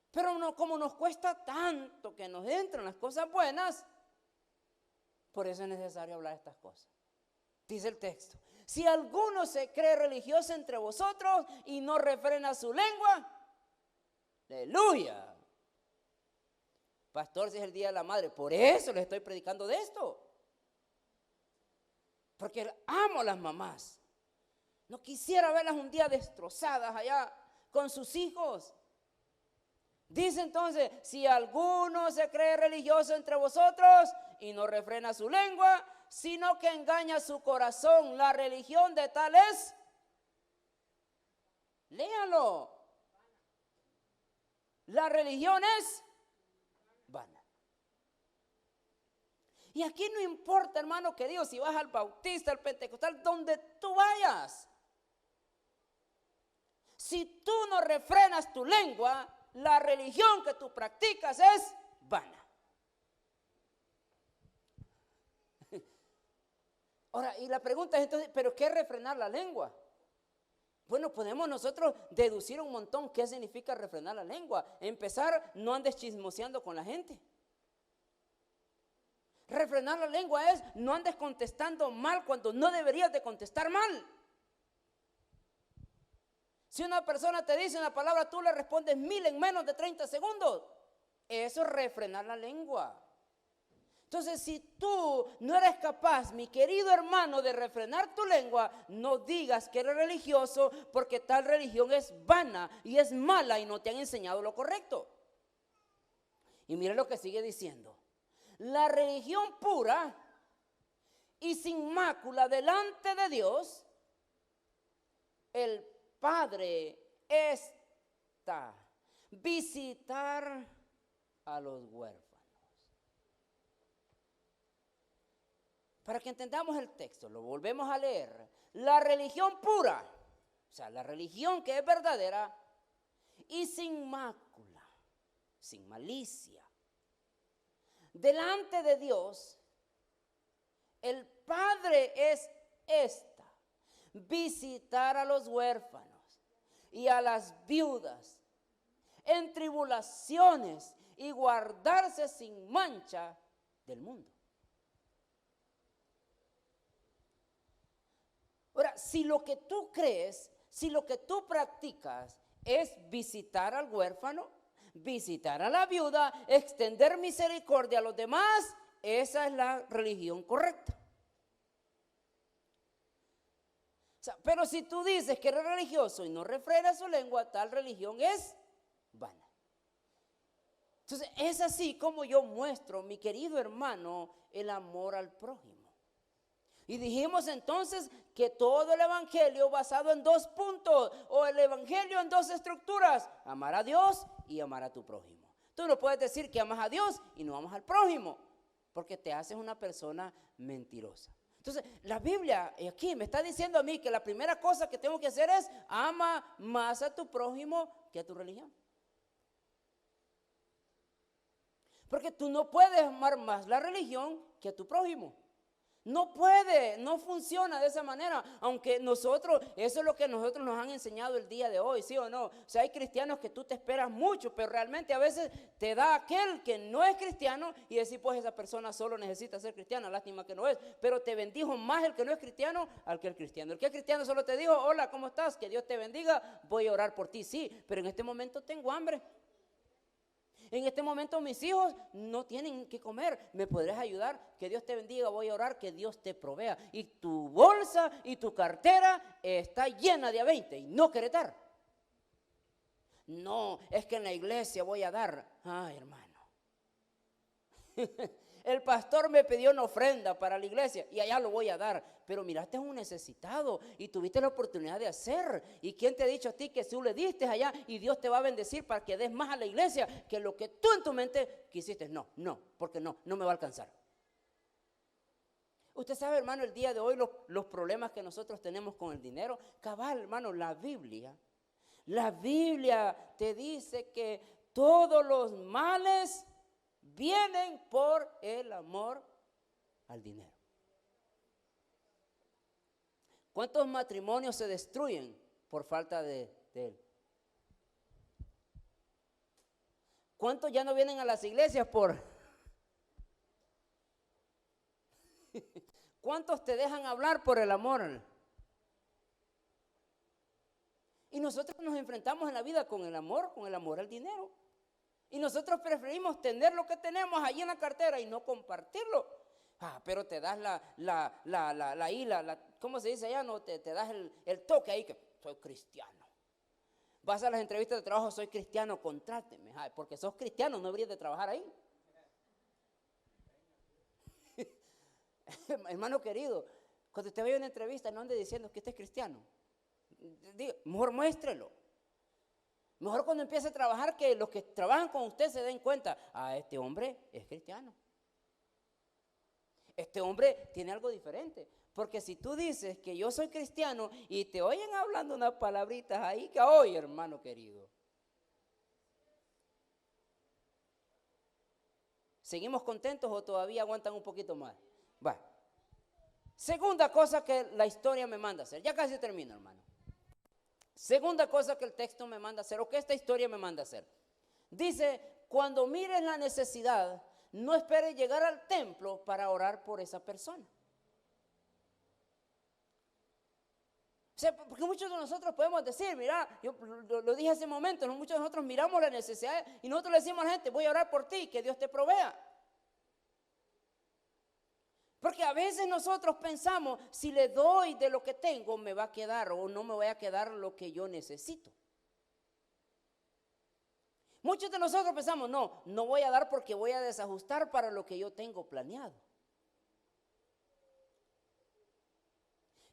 Pero no, como nos cuesta tanto que nos entren las cosas buenas, por eso es necesario hablar de estas cosas. Dice el texto: si alguno se cree religioso entre vosotros y no refrena su lengua, aleluya. Pastor, si es el Día de la Madre, por eso les estoy predicando de esto. Porque amo a las mamás. No quisiera verlas un día destrozadas allá con sus hijos. Dice entonces, si alguno se cree religioso entre vosotros y no refrena su lengua, sino que engaña su corazón, la religión de tal es, léalo, la religión es vana. Y aquí no importa, hermano querido, si vas al bautista, al pentecostal, donde tú vayas. Si tú no refrenas tu lengua, la religión que tú practicas es vana. Ahora, y la pregunta es entonces, ¿pero qué es refrenar la lengua? Bueno, podemos nosotros deducir un montón qué significa refrenar la lengua. Empezar, no andes chismoseando con la gente. Refrenar la lengua es no andes contestando mal cuando no deberías de contestar mal. Si una persona te dice una palabra, tú le respondes 1000 en menos de 30 segundos. Eso es refrenar la lengua. Entonces, si tú no eres capaz, mi querido hermano, de refrenar tu lengua, no digas que eres religioso, porque tal religión es vana y es mala y no te han enseñado lo correcto. Y mire lo que sigue diciendo. La religión pura y sin mácula delante de Dios, el Padre, está visitar a los huérfanos. Para que entendamos el texto, lo volvemos a leer. La religión pura, o sea, la religión que es verdadera y sin mácula, sin malicia, delante de Dios, el Padre es esta, visitar a los huérfanos y a las viudas en tribulaciones y guardarse sin mancha del mundo. Ahora, si lo que tú crees, si lo que tú practicas es visitar al huérfano, visitar a la viuda, extender misericordia a los demás, esa es la religión correcta. O sea, pero si tú dices que eres religioso y no refrenas su lengua, tal religión es vana. Entonces, es así como yo muestro, mi querido hermano, el amor al prójimo. Y dijimos entonces que todo el evangelio basado en 2 puntos, o el evangelio en 2 estructuras: amar a Dios y amar a tu prójimo. Tú no puedes decir que amas a Dios y no amas al prójimo, porque te haces una persona mentirosa. Entonces, la Biblia aquí me está diciendo a mí que la primera cosa que tengo que hacer es: ama más a tu prójimo que a tu religión. Porque tú no puedes amar más la religión que a tu prójimo. No puede, no funciona de esa manera, aunque nosotros, eso es lo que nosotros nos han enseñado el día de hoy, ¿sí o no? O sea, hay cristianos que tú te esperas mucho, pero realmente a veces te da aquel que no es cristiano y decir, pues esa persona solo necesita ser cristiana, lástima que no es, pero te bendijo más el que no es cristiano al que el cristiano. El que es cristiano solo te dijo, hola, ¿cómo estás? Que Dios te bendiga, voy a orar por ti, sí, pero en este momento tengo hambre. En este momento mis hijos no tienen que comer. ¿Me podrás ayudar? Que Dios te bendiga, voy a orar, que Dios te provea. Y tu bolsa y tu cartera está llena de A20 y no querés dar. No, es que en la iglesia voy a dar. Ay, hermano. El pastor me pidió una ofrenda para la iglesia y allá lo voy a dar. Pero miraste a un necesitado y tuviste la oportunidad de hacer. ¿Y quién te ha dicho a ti que tú le diste allá y Dios te va a bendecir para que des más a la iglesia que lo que tú en tu mente quisiste? No, porque no me va a alcanzar. Usted sabe, hermano, el día de hoy los problemas que nosotros tenemos con el dinero. Cabal, hermano, la Biblia te dice que todos los males vienen por el amor al dinero. ¿Cuántos matrimonios se destruyen por falta de él? ¿Cuántos ya no vienen a las iglesias por? ¿Cuántos te dejan hablar por el amor? Y nosotros nos enfrentamos en la vida con el amor al dinero. Y nosotros preferimos tener lo que tenemos ahí en la cartera y no compartirlo. Pero te das ¿cómo se dice allá? No, te das el toque ahí que soy cristiano. Vas a las entrevistas de trabajo, soy cristiano, contráteme. Porque sos cristiano, no deberías de trabajar ahí. Hermano querido, cuando te vaya a una entrevista, no ande diciendo que usted es cristiano. Mejor muéstrelo. Mejor cuando empiece a trabajar, que los que trabajan con usted se den cuenta, este hombre es cristiano. Este hombre tiene algo diferente. Porque si tú dices que yo soy cristiano y te oyen hablando unas palabritas ahí, que oye, hermano querido. ¿Seguimos contentos o todavía aguantan un poquito más? Va. Segunda cosa que la historia me manda a hacer. Ya casi termino, hermano. Segunda cosa que el texto me manda a hacer, o que esta historia me manda a hacer. Dice, cuando mires la necesidad, no esperes llegar al templo para orar por esa persona. O sea, porque muchos de nosotros podemos decir, mira, yo lo dije hace un momento, muchos de nosotros miramos la necesidad y nosotros le decimos a la gente, voy a orar por ti, que Dios te provea. Porque a veces nosotros pensamos, si le doy de lo que tengo, me va a quedar o no me voy a quedar lo que yo necesito. Muchos de nosotros pensamos, no voy a dar porque voy a desajustar para lo que yo tengo planeado.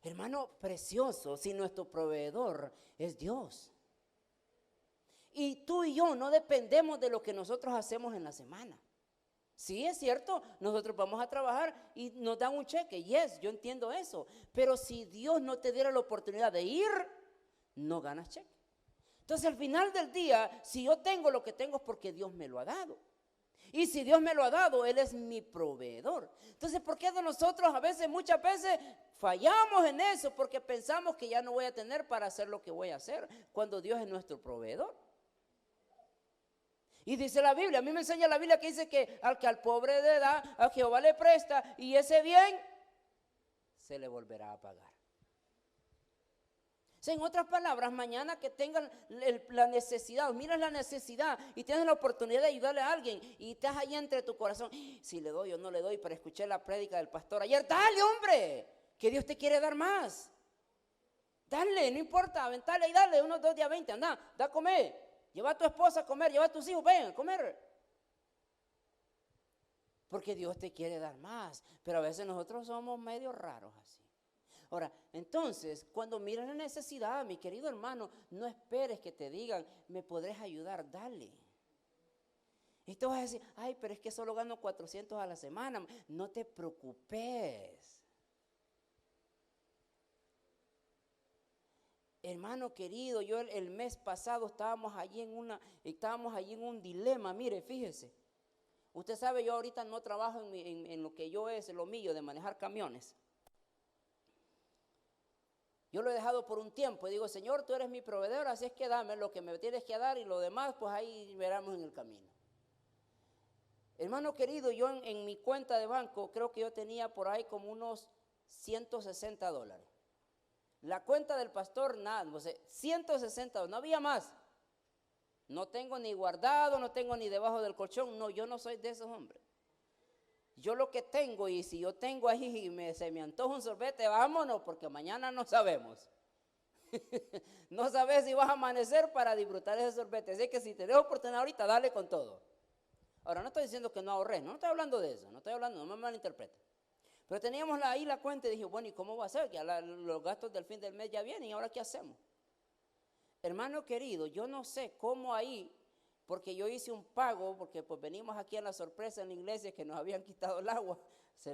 Hermano precioso, si nuestro proveedor es Dios. Y tú y yo no dependemos de lo que nosotros hacemos en la semana. Sí, es cierto, nosotros vamos a trabajar y nos dan un cheque, yo entiendo eso. Pero si Dios no te diera la oportunidad de ir, no ganas cheque. Entonces al final del día, si yo tengo lo que tengo es porque Dios me lo ha dado. Y si Dios me lo ha dado, Él es mi proveedor. Entonces, ¿por qué de nosotros muchas veces fallamos en eso? Porque pensamos que ya no voy a tener para hacer lo que voy a hacer, cuando Dios es nuestro proveedor. Y dice la Biblia, a mí me enseña la Biblia que dice que al pobre le da, a Jehová le presta, y ese bien se le volverá a pagar. O sea, en otras palabras, mañana que tengan la necesidad, miras la necesidad y tienes la oportunidad de ayudarle a alguien y estás ahí entre tu corazón, si le doy o no le doy, pero escuché la prédica del pastor ayer, dale, hombre, que Dios te quiere dar más. Dale, no importa, aventale y dale, unos 2 días 20, anda, da a comer. Lleva a tu esposa a comer, lleva a tus hijos, ven a comer. Porque Dios te quiere dar más, pero a veces nosotros somos medio raros así. Ahora, entonces, cuando miras la necesidad, mi querido hermano, no esperes que te digan, ¿me podrás ayudar? Dale. Y tú vas a decir, pero es que solo gano 400 a la semana. No te preocupes. Hermano querido, yo el mes pasado estábamos allí en un dilema. Mire, fíjese. Usted sabe, yo ahorita no trabajo en lo que yo es lo mío de manejar camiones. Yo lo he dejado por un tiempo y digo, Señor, tú eres mi proveedor, así es que dame lo que me tienes que dar y lo demás, pues ahí veremos en el camino. Hermano querido, yo en mi cuenta de banco creo que yo tenía por ahí como unos $160. La cuenta del pastor, nada, no sé, $160, no había más. No tengo ni guardado, no tengo ni debajo del colchón, no, yo no soy de esos hombres. Yo lo que tengo, y si yo tengo ahí y se me antoja un sorbete, vámonos, porque mañana no sabemos. No sabes si vas a amanecer para disfrutar ese sorbete. Así que si tenés oportunidad ahorita, dale con todo. Ahora, no estoy diciendo que no ahorres, no estoy hablando de eso, no me malinterpreten. Pero teníamos ahí la cuenta y dije, bueno, ¿y cómo va a ser? Ya los gastos del fin del mes ya vienen, ¿y ahora qué hacemos? Hermano querido, yo no sé cómo ahí, porque yo hice un pago, porque pues venimos aquí a la sorpresa en la iglesia que nos habían quitado el agua.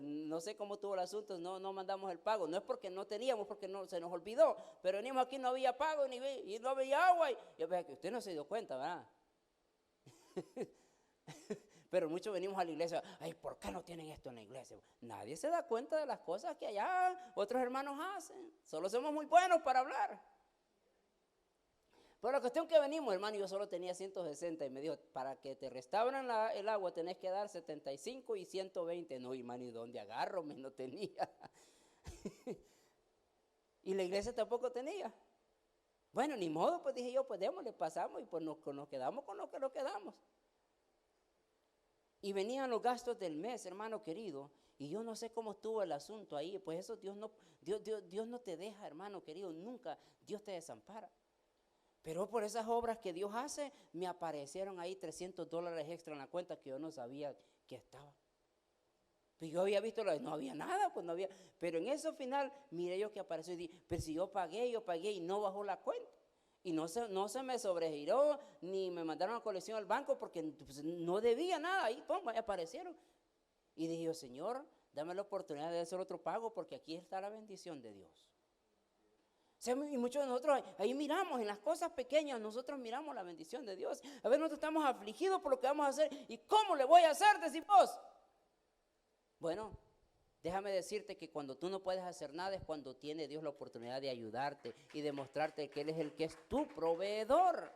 No sé cómo tuvo el asunto, no mandamos el pago. No es porque no teníamos, porque no se nos olvidó, pero venimos aquí, no había pago y no había agua. Y yo veo que usted no se dio cuenta, ¿verdad? Pero muchos venimos a la iglesia, ¿por qué no tienen esto en la iglesia? Nadie se da cuenta de las cosas que allá otros hermanos hacen. Solo somos muy buenos para hablar. Pero la cuestión que venimos, hermano, yo solo tenía 160 y me dijo, para que te restauran el agua tenés que dar 75 y 120. No, hermano, ¿y dónde agarro? No tenía. Y la iglesia tampoco tenía. Bueno, ni modo, pues dije yo, pues démosle, pasamos y pues nos quedamos con lo que nos quedamos. Y venían los gastos del mes, hermano querido. Y yo no sé cómo estuvo el asunto ahí. Pues eso Dios no te deja, hermano querido. Nunca Dios te desampara. Pero por esas obras que Dios hace, me aparecieron ahí $300 extra en la cuenta que yo no sabía que estaba. Pues yo había visto, no había nada, pues no había. Pero en eso final, mire yo que apareció y dije, pero si yo pagué y no bajó la cuenta. Y no se me sobregiró, ni me mandaron a colección al banco porque pues, no debía nada. Ahí, toma, aparecieron. Y dije yo, Señor, dame la oportunidad de hacer otro pago porque aquí está la bendición de Dios. O sea, y muchos de nosotros ahí miramos, en las cosas pequeñas, nosotros miramos la bendición de Dios. A ver, nosotros estamos afligidos por lo que vamos a hacer. ¿Y cómo le voy a hacer, decís vos? Bueno, déjame decirte que cuando tú no puedes hacer nada es cuando tiene Dios la oportunidad de ayudarte y demostrarte que Él es el que es tu proveedor.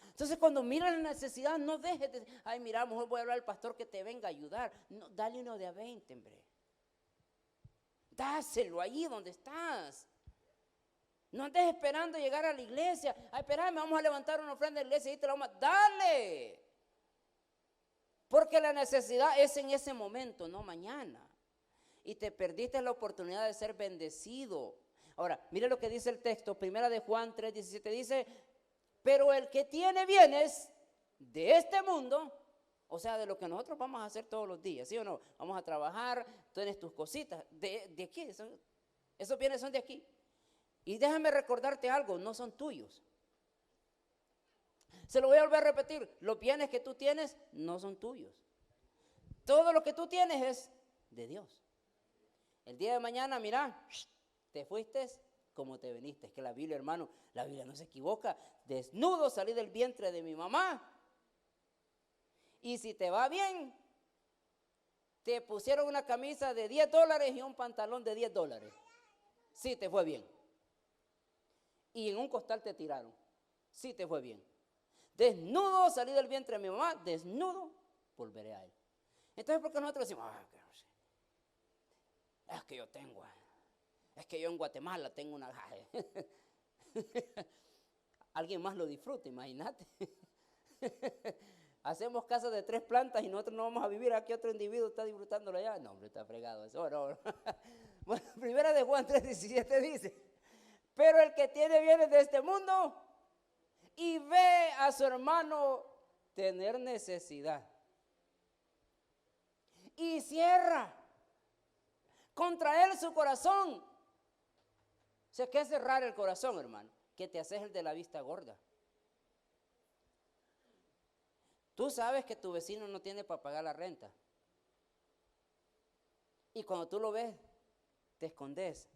Entonces cuando miras la necesidad, no dejes de, ay mira, mejor voy a hablar al pastor que te venga a ayudar. No, dale uno de a 20, hombre. Dáselo ahí donde estás. No andes esperando llegar a la iglesia. Ay, espérame, vamos a levantar una ofrenda de la iglesia y te la vamos a... Dale. Porque la necesidad es en ese momento, no mañana. Y te perdiste la oportunidad de ser bendecido. Ahora, mire lo que dice el texto, 1 de Juan 3:17 dice, pero el que tiene bienes de este mundo, o sea, de lo que nosotros vamos a hacer todos los días, ¿sí o no? Vamos a trabajar, tienes tus cositas, de aquí, esos bienes son de aquí. Y déjame recordarte algo, no son tuyos. Se lo voy a volver a repetir, los bienes que tú tienes no son tuyos. Todo lo que tú tienes es de Dios. El día de mañana, mira, te fuiste como te veniste. Es que la Biblia, hermano, la Biblia no se equivoca. Desnudo salí del vientre de mi mamá. Y si te va bien, te pusieron una camisa de $10 y un pantalón de $10. Sí, te fue bien. Y en un costal te tiraron. Sí, te fue bien. Desnudo salí del vientre de mi mamá, desnudo volveré a él. Entonces, ¿por qué nosotros decimos, es que yo tengo, es que yo en Guatemala tengo una... Alguien más lo disfruta, imagínate. Hacemos casas de 3 plantas y nosotros no vamos a vivir, aquí otro individuo está disfrutándolo allá. No, hombre, está fregado eso. No. Bueno, 1 de Juan 3:17 dice, pero el que tiene bienes de este mundo y ve a su hermano tener necesidad y cierra contra él su corazón. O sea, ¿qué es cerrar el corazón, hermano? Que te haces el de la vista gorda. Tú sabes que tu vecino no tiene para pagar la renta. Y cuando tú lo ves, te escondes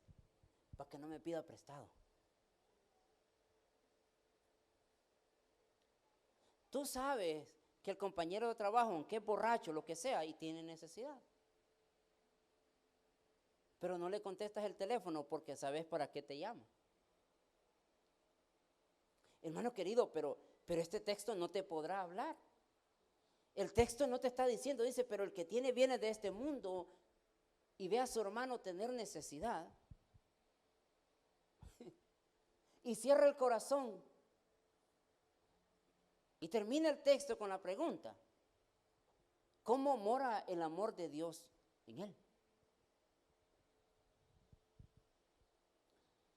para que no me pida prestado. Tú sabes que el compañero de trabajo, aunque es borracho, lo que sea, y tiene necesidad. Pero no le contestas el teléfono porque sabes para qué te llama. Hermano querido, pero este texto no te podrá hablar. El texto no te está diciendo, dice, pero el que tiene bienes de este mundo y ve a su hermano tener necesidad y cierra el corazón. Y termina el texto con la pregunta, ¿cómo mora el amor de Dios en él?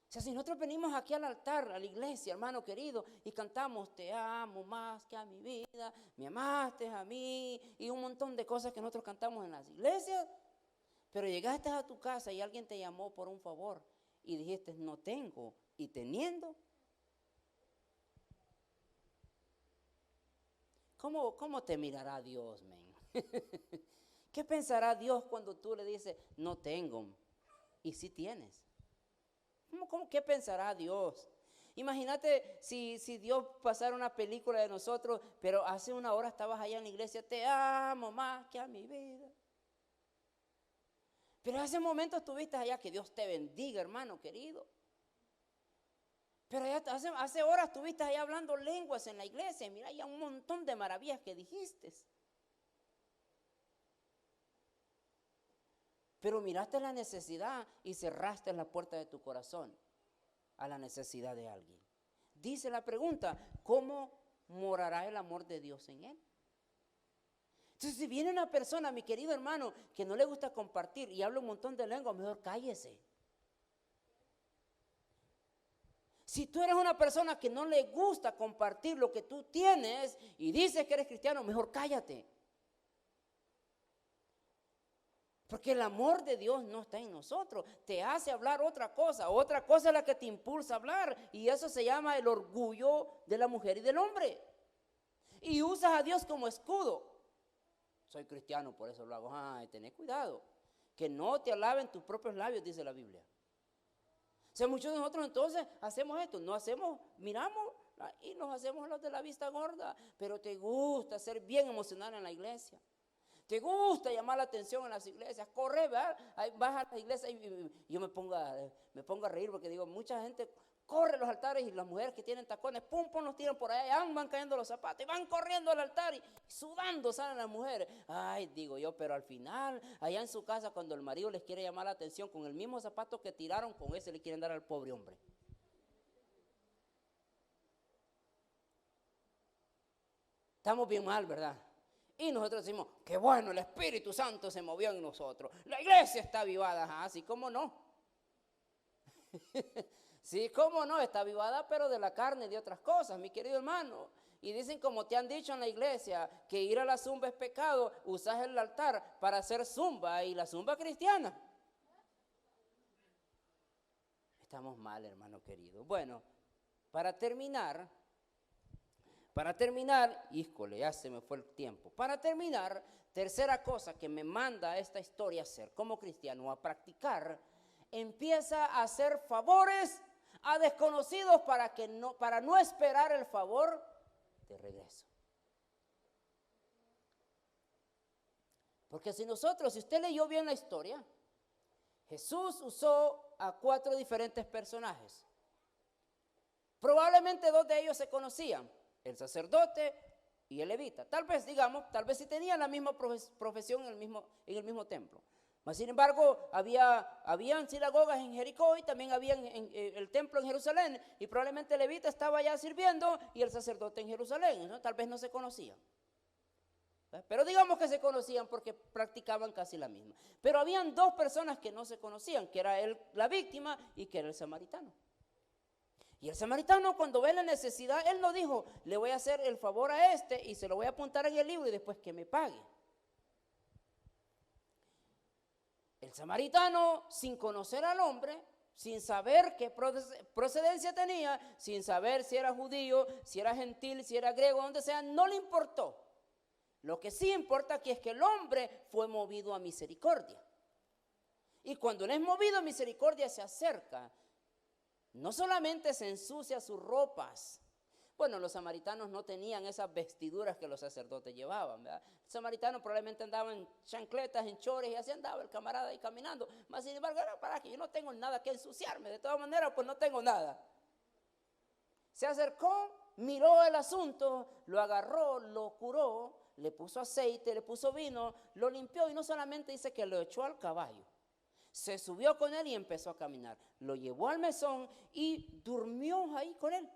O sea, si nosotros venimos aquí al altar, a la iglesia, hermano querido, y cantamos, te amo más que a mi vida, me amaste a mí, y un montón de cosas que nosotros cantamos en las iglesias, pero llegaste a tu casa y alguien te llamó por un favor y dijiste, no tengo, y teniendo, ¿cómo te mirará Dios, men? ¿Qué pensará Dios cuando tú le dices, no tengo, y sí tienes? ¿Qué pensará Dios? Imagínate si Dios pasara una película de nosotros, pero hace una hora estabas allá en la iglesia, te amo más que a mi vida. Pero hace momentos estuviste allá, que Dios te bendiga, hermano querido. Pero ya hace horas estuviste allá hablando lenguas en la iglesia, y mira, ya un montón de maravillas que dijiste. Pero miraste la necesidad y cerraste la puerta de tu corazón a la necesidad de alguien. Dice la pregunta, ¿cómo morará el amor de Dios en él? Entonces, si viene una persona, mi querido hermano, que no le gusta compartir y habla un montón de lengua, mejor cállese. Si tú eres una persona que no le gusta compartir lo que tú tienes y dices que eres cristiano, mejor cállate. Porque el amor de Dios no está en nosotros, te hace hablar otra cosa es la que te impulsa a hablar, y eso se llama el orgullo de la mujer y del hombre. Y usas a Dios como escudo. Soy cristiano, por eso lo hago. Ay, tened cuidado, que no te alaben tus propios labios, dice la Biblia. O sea, muchos de nosotros entonces hacemos esto, no hacemos, miramos y nos hacemos los de la vista gorda, pero te gusta ser bien emocional en la iglesia. Te gusta llamar la atención en las iglesias, corre, ¿verdad? Ahí vas a la iglesia y yo me pongo a reír porque digo, mucha gente corre a los altares y las mujeres que tienen tacones, pum, pum, los tiran por allá, van cayendo los zapatos y van corriendo al altar y sudando salen las mujeres. Ay, digo yo, pero al final, allá en su casa, cuando el marido les quiere llamar la atención con el mismo zapato que tiraron, con ese le quieren dar al pobre hombre. Estamos bien mal, ¿verdad? Y nosotros decimos, qué bueno, el Espíritu Santo se movió en nosotros. La iglesia está avivada, así como no. Sí, cómo no, está avivada, pero de la carne y de otras cosas, mi querido hermano. Y dicen, como te han dicho en la iglesia, que ir a la zumba es pecado, usas el altar para hacer zumba, y la zumba cristiana. Estamos mal, hermano querido. Bueno, para terminar, híjole, ya se me fue el tiempo. Para terminar, tercera cosa que me manda esta historia a hacer como cristiano, a practicar, empieza a hacer favores a desconocidos para no esperar el favor de regreso. Porque si usted leyó bien la historia, Jesús usó a 4 diferentes personajes. Probablemente 2 de ellos se conocían, el sacerdote y el levita. Tal vez si tenían la misma profesión en el mismo templo. Mas, sin embargo, habían sinagogas en Jericó y también había el templo en Jerusalén, y probablemente el levita estaba allá sirviendo y el sacerdote en Jerusalén, ¿no? Tal vez no se conocían. Pero digamos que se conocían porque practicaban casi la misma. Pero habían 2 personas que no se conocían, que era la víctima y que era el samaritano. Y el samaritano, cuando ve la necesidad, él no dijo, le voy a hacer el favor a este y se lo voy a apuntar en el libro y después que me pague. El samaritano, sin conocer al hombre, sin saber qué procedencia tenía, sin saber si era judío, si era gentil, si era griego, donde sea, no le importó. Lo que sí importa aquí es que el hombre fue movido a misericordia. Y cuando él es movido a misericordia, se acerca. No solamente se ensucia sus ropas. Bueno, los samaritanos no tenían esas vestiduras que los sacerdotes llevaban, ¿verdad? El samaritano probablemente andaba en chancletas, en chores, y así andaba el camarada ahí caminando. Mas, sin embargo, para que yo no tengo nada que ensuciarme, de todas maneras, pues no tengo nada. Se acercó, miró el asunto, lo agarró, lo curó, le puso aceite, le puso vino, lo limpió, y no solamente dice que lo echó al caballo. Se subió con él y empezó a caminar. Lo llevó al mesón y durmió ahí con él.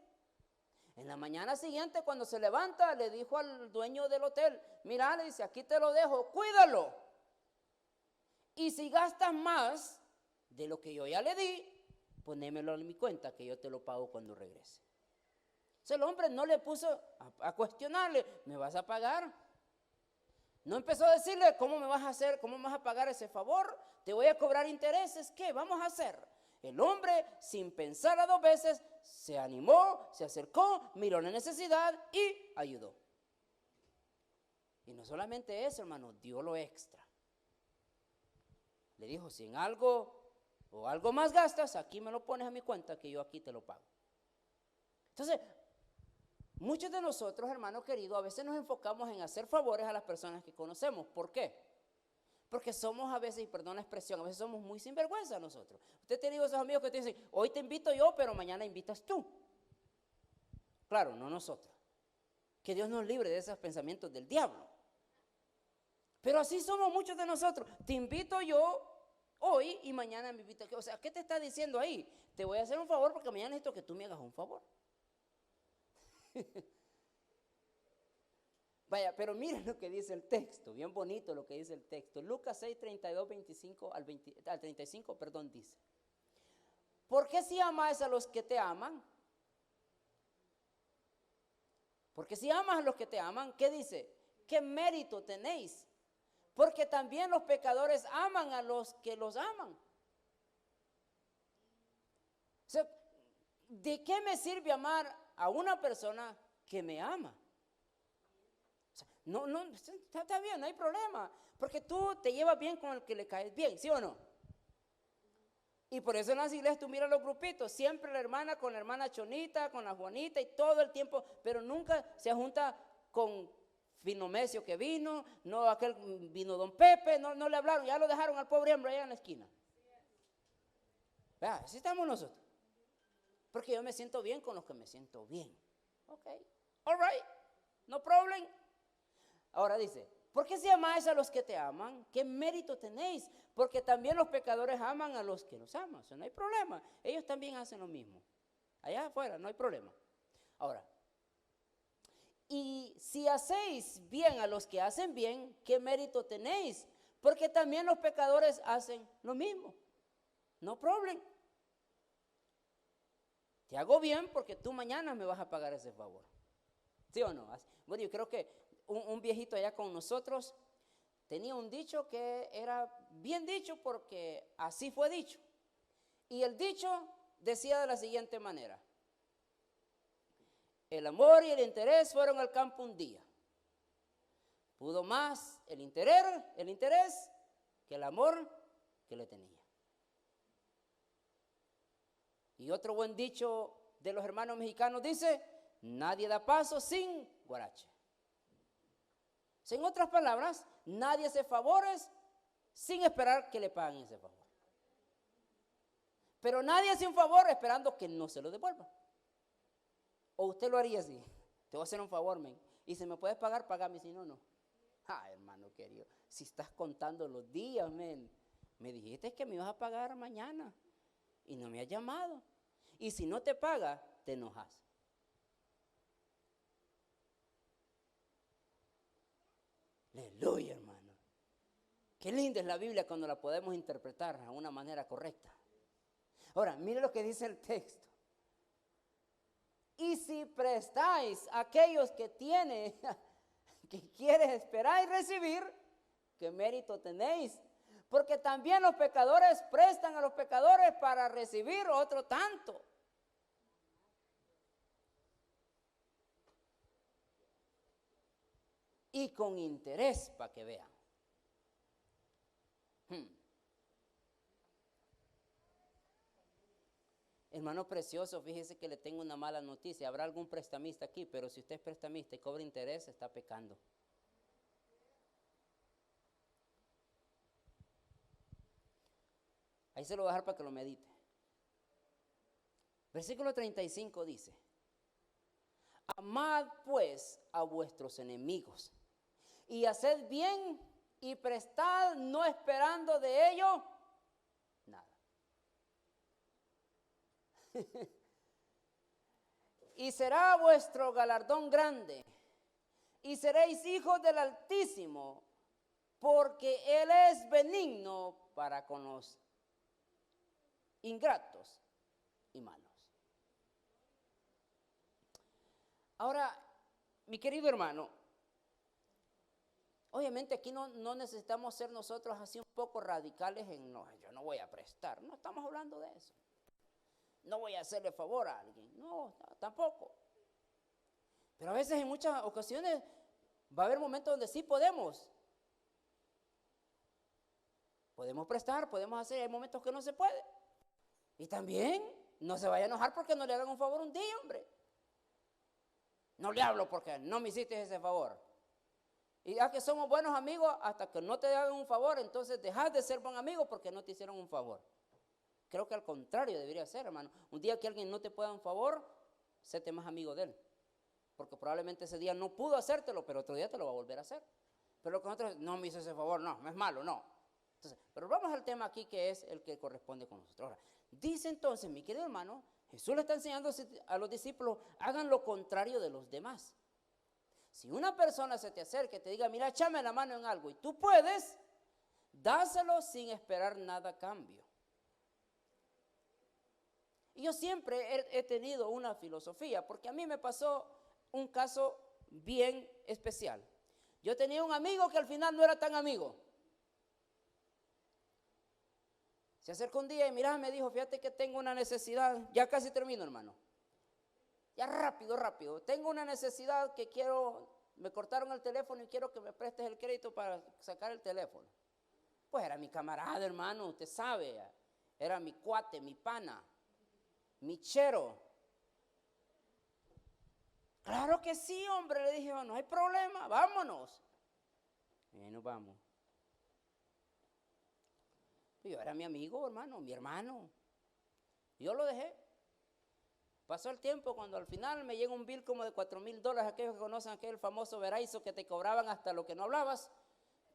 En la mañana siguiente, cuando se levanta, le dijo al dueño del hotel, mira, le dice, aquí te lo dejo, cuídalo. Y si gastas más de lo que yo ya le di, ponémelo en mi cuenta, que yo te lo pago cuando regrese. Entonces el hombre no le puso a cuestionarle, ¿me vas a pagar? No empezó a decirle, ¿cómo me vas a hacer? ¿Cómo me vas a pagar ese favor? ¿Te voy a cobrar intereses? ¿Qué vamos a hacer? El hombre, sin pensar 2 veces, se animó, se acercó, miró la necesidad y ayudó. Y no solamente eso, hermano, dio lo extra. Le dijo, si en algo o algo más gastas, aquí me lo pones a mi cuenta, que yo aquí te lo pago. Entonces, muchos de nosotros, hermano querido, a veces nos enfocamos en hacer favores a las personas que conocemos. ¿Por qué? Porque somos a veces, y perdón la expresión, a veces somos muy sinvergüenza nosotros. Usted tiene esos amigos que te dicen, hoy te invito yo, pero mañana invitas tú. Claro, no nosotros. Que Dios nos libre de esos pensamientos del diablo. Pero así somos muchos de nosotros. Te invito yo hoy y mañana me invitas. O sea, ¿qué te está diciendo ahí? Te voy a hacer un favor porque mañana necesito que tú me hagas un favor. Vaya, pero miren lo que dice el texto, bien bonito lo que dice el texto. Lucas 6, 32, 25 al 35, perdón, dice: ¿por qué si amáis a los que te aman? Porque si amas a los que te aman, ¿qué dice? ¿Qué mérito tenéis? Porque también los pecadores aman a los que los aman. O sea, ¿de qué me sirve amar a una persona que me ama? O sea, no, está bien, no hay problema, porque tú te llevas bien con el que le caes bien, ¿sí o no? Y por eso en las iglesias tú miras los grupitos, siempre la hermana con la hermana Chonita, con la Juanita y todo el tiempo, pero nunca se junta con Finomesio que vino, no aquel vino don Pepe, no le hablaron, ya lo dejaron al pobre hombre allá en la esquina. Vea, así estamos nosotros. Porque yo me siento bien con los que me siento bien. Ok, all right, no problem. Ahora dice: ¿por qué si amáis a los que te aman? ¿Qué mérito tenéis? Porque también los pecadores aman a los que los aman. O sea, no hay problema. Ellos también hacen lo mismo. Allá afuera no hay problema. Ahora, y si hacéis bien a los que hacen bien, ¿qué mérito tenéis? Porque también los pecadores hacen lo mismo. No problem. Te hago bien porque tú mañana me vas a pagar ese favor. ¿Sí o no? Bueno, yo creo que un viejito allá con nosotros tenía un dicho que era bien dicho porque así fue dicho. Y el dicho decía de la siguiente manera: el amor y el interés fueron al campo un día. Pudo más el interés que el amor que le tenía. Y otro buen dicho de los hermanos mexicanos dice: nadie da paso sin guarache. En otras palabras, nadie hace favores sin esperar que le paguen ese favor. Pero nadie hace un favor esperando que no se lo devuelva. O usted lo haría así: te voy a hacer un favor, men, y si me puedes pagar, pagame, si no, no. Hermano querido, si estás contando los días, men, me dijiste que me ibas a pagar mañana y no me has llamado. Y si no te paga, te enojas. Aleluya, hermano. Qué linda es la Biblia cuando la podemos interpretar de una manera correcta. Ahora, mire lo que dice el texto. Y si prestáis a aquellos que tienen, que quieres esperar y recibir, ¿qué mérito tenéis? Porque también los pecadores prestan a los pecadores para recibir otro tanto. Y con interés, para que vean. Hermano precioso, fíjese que le tengo una mala noticia. Habrá algún prestamista aquí, pero si usted es prestamista y cobra interés, está pecando. Ahí se lo voy a dejar para que lo medite. Versículo 35 dice: amad pues a vuestros enemigos y haced bien y prestad, no esperando de ello nada. Y será vuestro galardón grande y seréis hijos del Altísimo, porque Él es benigno para con los ingratos y malos. Ahora, mi querido hermano, obviamente aquí no necesitamos ser nosotros así un poco radicales en no, yo no voy a prestar, no estamos hablando de eso. No voy a hacerle favor a alguien, no, tampoco. Pero a veces en muchas ocasiones va a haber momentos donde sí podemos prestar, podemos hacer, hay momentos que no se puede. Y también no se vaya a enojar porque no le hagan un favor un día, hombre. No le hablo porque no me hiciste ese favor. Y ya que somos buenos amigos, hasta que no te hagan un favor, entonces dejas de ser buen amigo porque no te hicieron un favor. Creo que al contrario debería ser, hermano. Un día que alguien no te pueda un favor, séte más amigo de él. Porque probablemente ese día no pudo hacértelo, pero otro día te lo va a volver a hacer. Pero lo que nosotros, no me hizo ese favor, no es malo, no. Entonces, pero vamos al tema aquí que es el que corresponde con nosotros. Ahora, dice entonces, mi querido hermano, Jesús le está enseñando a los discípulos: hagan lo contrario de los demás. Si una persona se te acerca y te diga, mira, échame la mano en algo y tú puedes, dáselo sin esperar nada a cambio. Y yo siempre he tenido una filosofía, porque a mí me pasó un caso bien especial. Yo tenía un amigo que al final no era tan amigo. Se acercó un día y mira, me dijo, fíjate que tengo una necesidad, ya casi termino, hermano. Ya rápido, tengo una necesidad que quiero, me cortaron el teléfono y quiero que me prestes el crédito para sacar el teléfono. Pues era mi camarada, hermano, usted sabe, era mi cuate, mi pana, mi chero. Claro que sí, hombre, le dije, no hay problema, vámonos. Y nos vamos. Yo era mi amigo, hermano, mi hermano. Yo lo dejé. Pasó el tiempo cuando al final me llega un bill como de $4,000, aquellos que conocen aquel famoso Verizon que te cobraban hasta lo que no hablabas.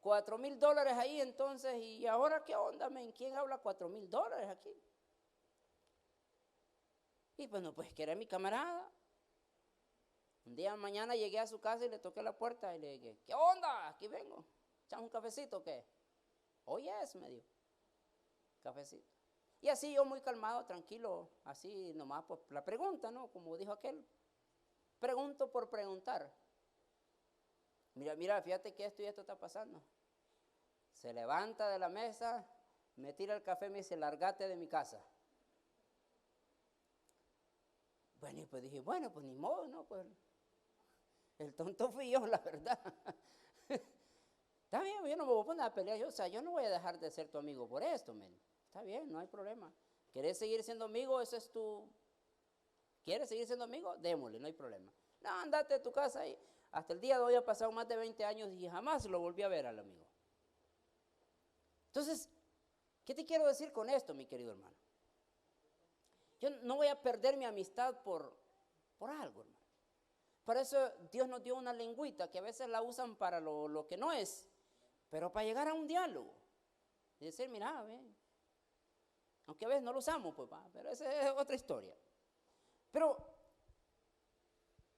$4,000 ahí entonces, y ahora qué onda, men, ¿quién habla $4,000 aquí? Y bueno, pues que era mi camarada. Un día mañana llegué a su casa y le toqué la puerta y le dije, ¿qué onda? Aquí vengo. ¿Echas un cafecito o qué? Oh, yes, me dijo. Cafecito. Y así yo muy calmado, tranquilo, así nomás pues la pregunta, ¿no? Como dijo aquel, pregunto por preguntar. Mira, fíjate que esto y esto está pasando. Se levanta de la mesa, me tira el café y me dice, lárgate de mi casa. Bueno, y pues dije, bueno, pues ni modo, ¿no? Pues el tonto fui yo, la verdad. Está bien, yo no me voy a poner a pelear, yo no voy a dejar de ser tu amigo por esto, men. Está bien, no hay problema. ¿Quieres seguir siendo amigo? Ese es tu... ¿Quieres seguir siendo amigo? Démosle, no hay problema. No, andate a tu casa y hasta el día de hoy ha pasado más de 20 años y jamás lo volví a ver al amigo. Entonces, ¿qué te quiero decir con esto, mi querido hermano? Yo no voy a perder mi amistad por algo, hermano. Por eso Dios nos dio una lengüita que a veces la usan para lo que no es, pero para llegar a un diálogo. Y decir, mira, ven. Aunque a veces no lo usamos, pues, pero esa es otra historia. Pero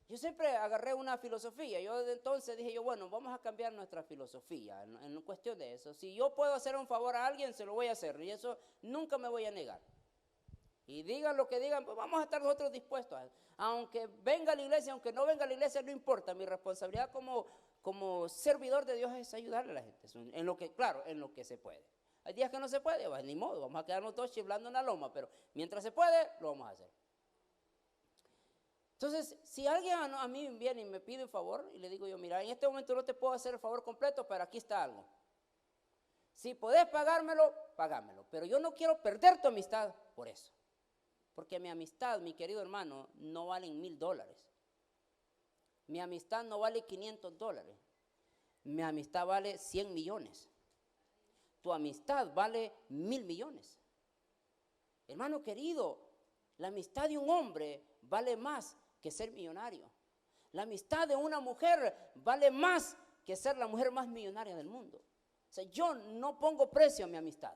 yo siempre agarré una filosofía. Yo de entonces dije bueno, vamos a cambiar nuestra filosofía en cuestión de eso. Si yo puedo hacer un favor a alguien, se lo voy a hacer. Y eso nunca me voy a negar. Y digan lo que digan, pues vamos a estar nosotros dispuestos. Aunque venga a la iglesia, aunque no venga a la iglesia, no importa. Mi responsabilidad como servidor de Dios es ayudarle a la gente. En lo que, claro, en lo que se puede. Hay días que no se puede, pues ni modo, vamos a quedarnos todos chiflando en la loma, pero mientras se puede, lo vamos a hacer. Entonces, si alguien a mí viene y me pide un favor, y le digo yo, mira, en este momento no te puedo hacer el favor completo, pero aquí está algo. Si podés pagármelo, pagámelo, pero yo no quiero perder tu amistad por eso. Porque mi amistad, mi querido hermano, no vale $1,000. Mi amistad no vale $500. Mi amistad vale 100 millones. Tu amistad vale 1,000 millones. Hermano querido, la amistad de un hombre vale más que ser millonario. La amistad de una mujer vale más que ser la mujer más millonaria del mundo. O sea, yo no pongo precio a mi amistad.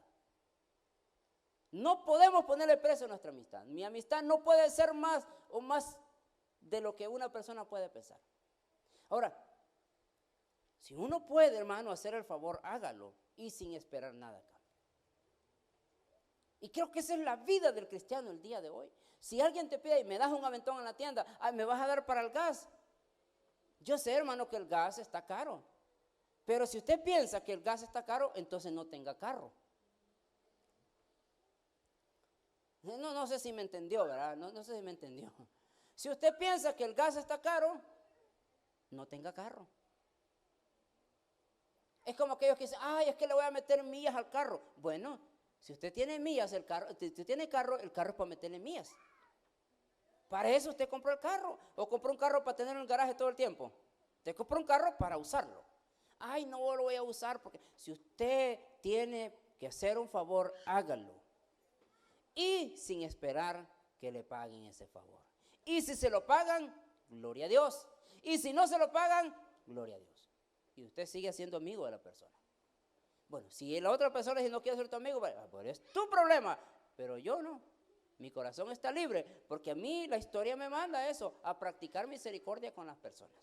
No podemos ponerle precio a nuestra amistad. Mi amistad no puede ser más o más de lo que una persona puede pensar. Ahora, si uno puede, hermano, hacer el favor, hágalo y sin esperar nada acá. Y creo que esa es la vida del cristiano el día de hoy. Si alguien te pide y me das un aventón en la tienda, me vas a dar para el gas. Yo sé, hermano, que el gas está caro. Pero si usted piensa que el gas está caro, entonces no tenga carro. No sé si me entendió, ¿verdad? No sé si me entendió. Si usted piensa que el gas está caro, no tenga carro. Es como aquellos que dicen, ay, es que le voy a meter millas al carro. Bueno, si usted tiene millas, el carro es para meterle millas. Para eso usted compró el carro. O compró un carro para tenerlo en el garaje todo el tiempo. Usted compró un carro para usarlo. Ay, no lo voy a usar porque si usted tiene que hacer un favor, hágalo. Y sin esperar que le paguen ese favor. Y si se lo pagan, gloria a Dios. Y si no se lo pagan, gloria a Dios. Y usted sigue siendo amigo de la persona. Bueno, si la otra persona dice no quiero ser tu amigo, pues es tu problema. Pero yo no. Mi corazón está libre porque a mí la historia me manda eso, a practicar misericordia con las personas.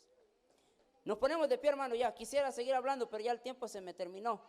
Nos ponemos de pie, hermano, ya quisiera seguir hablando, pero ya el tiempo se me terminó.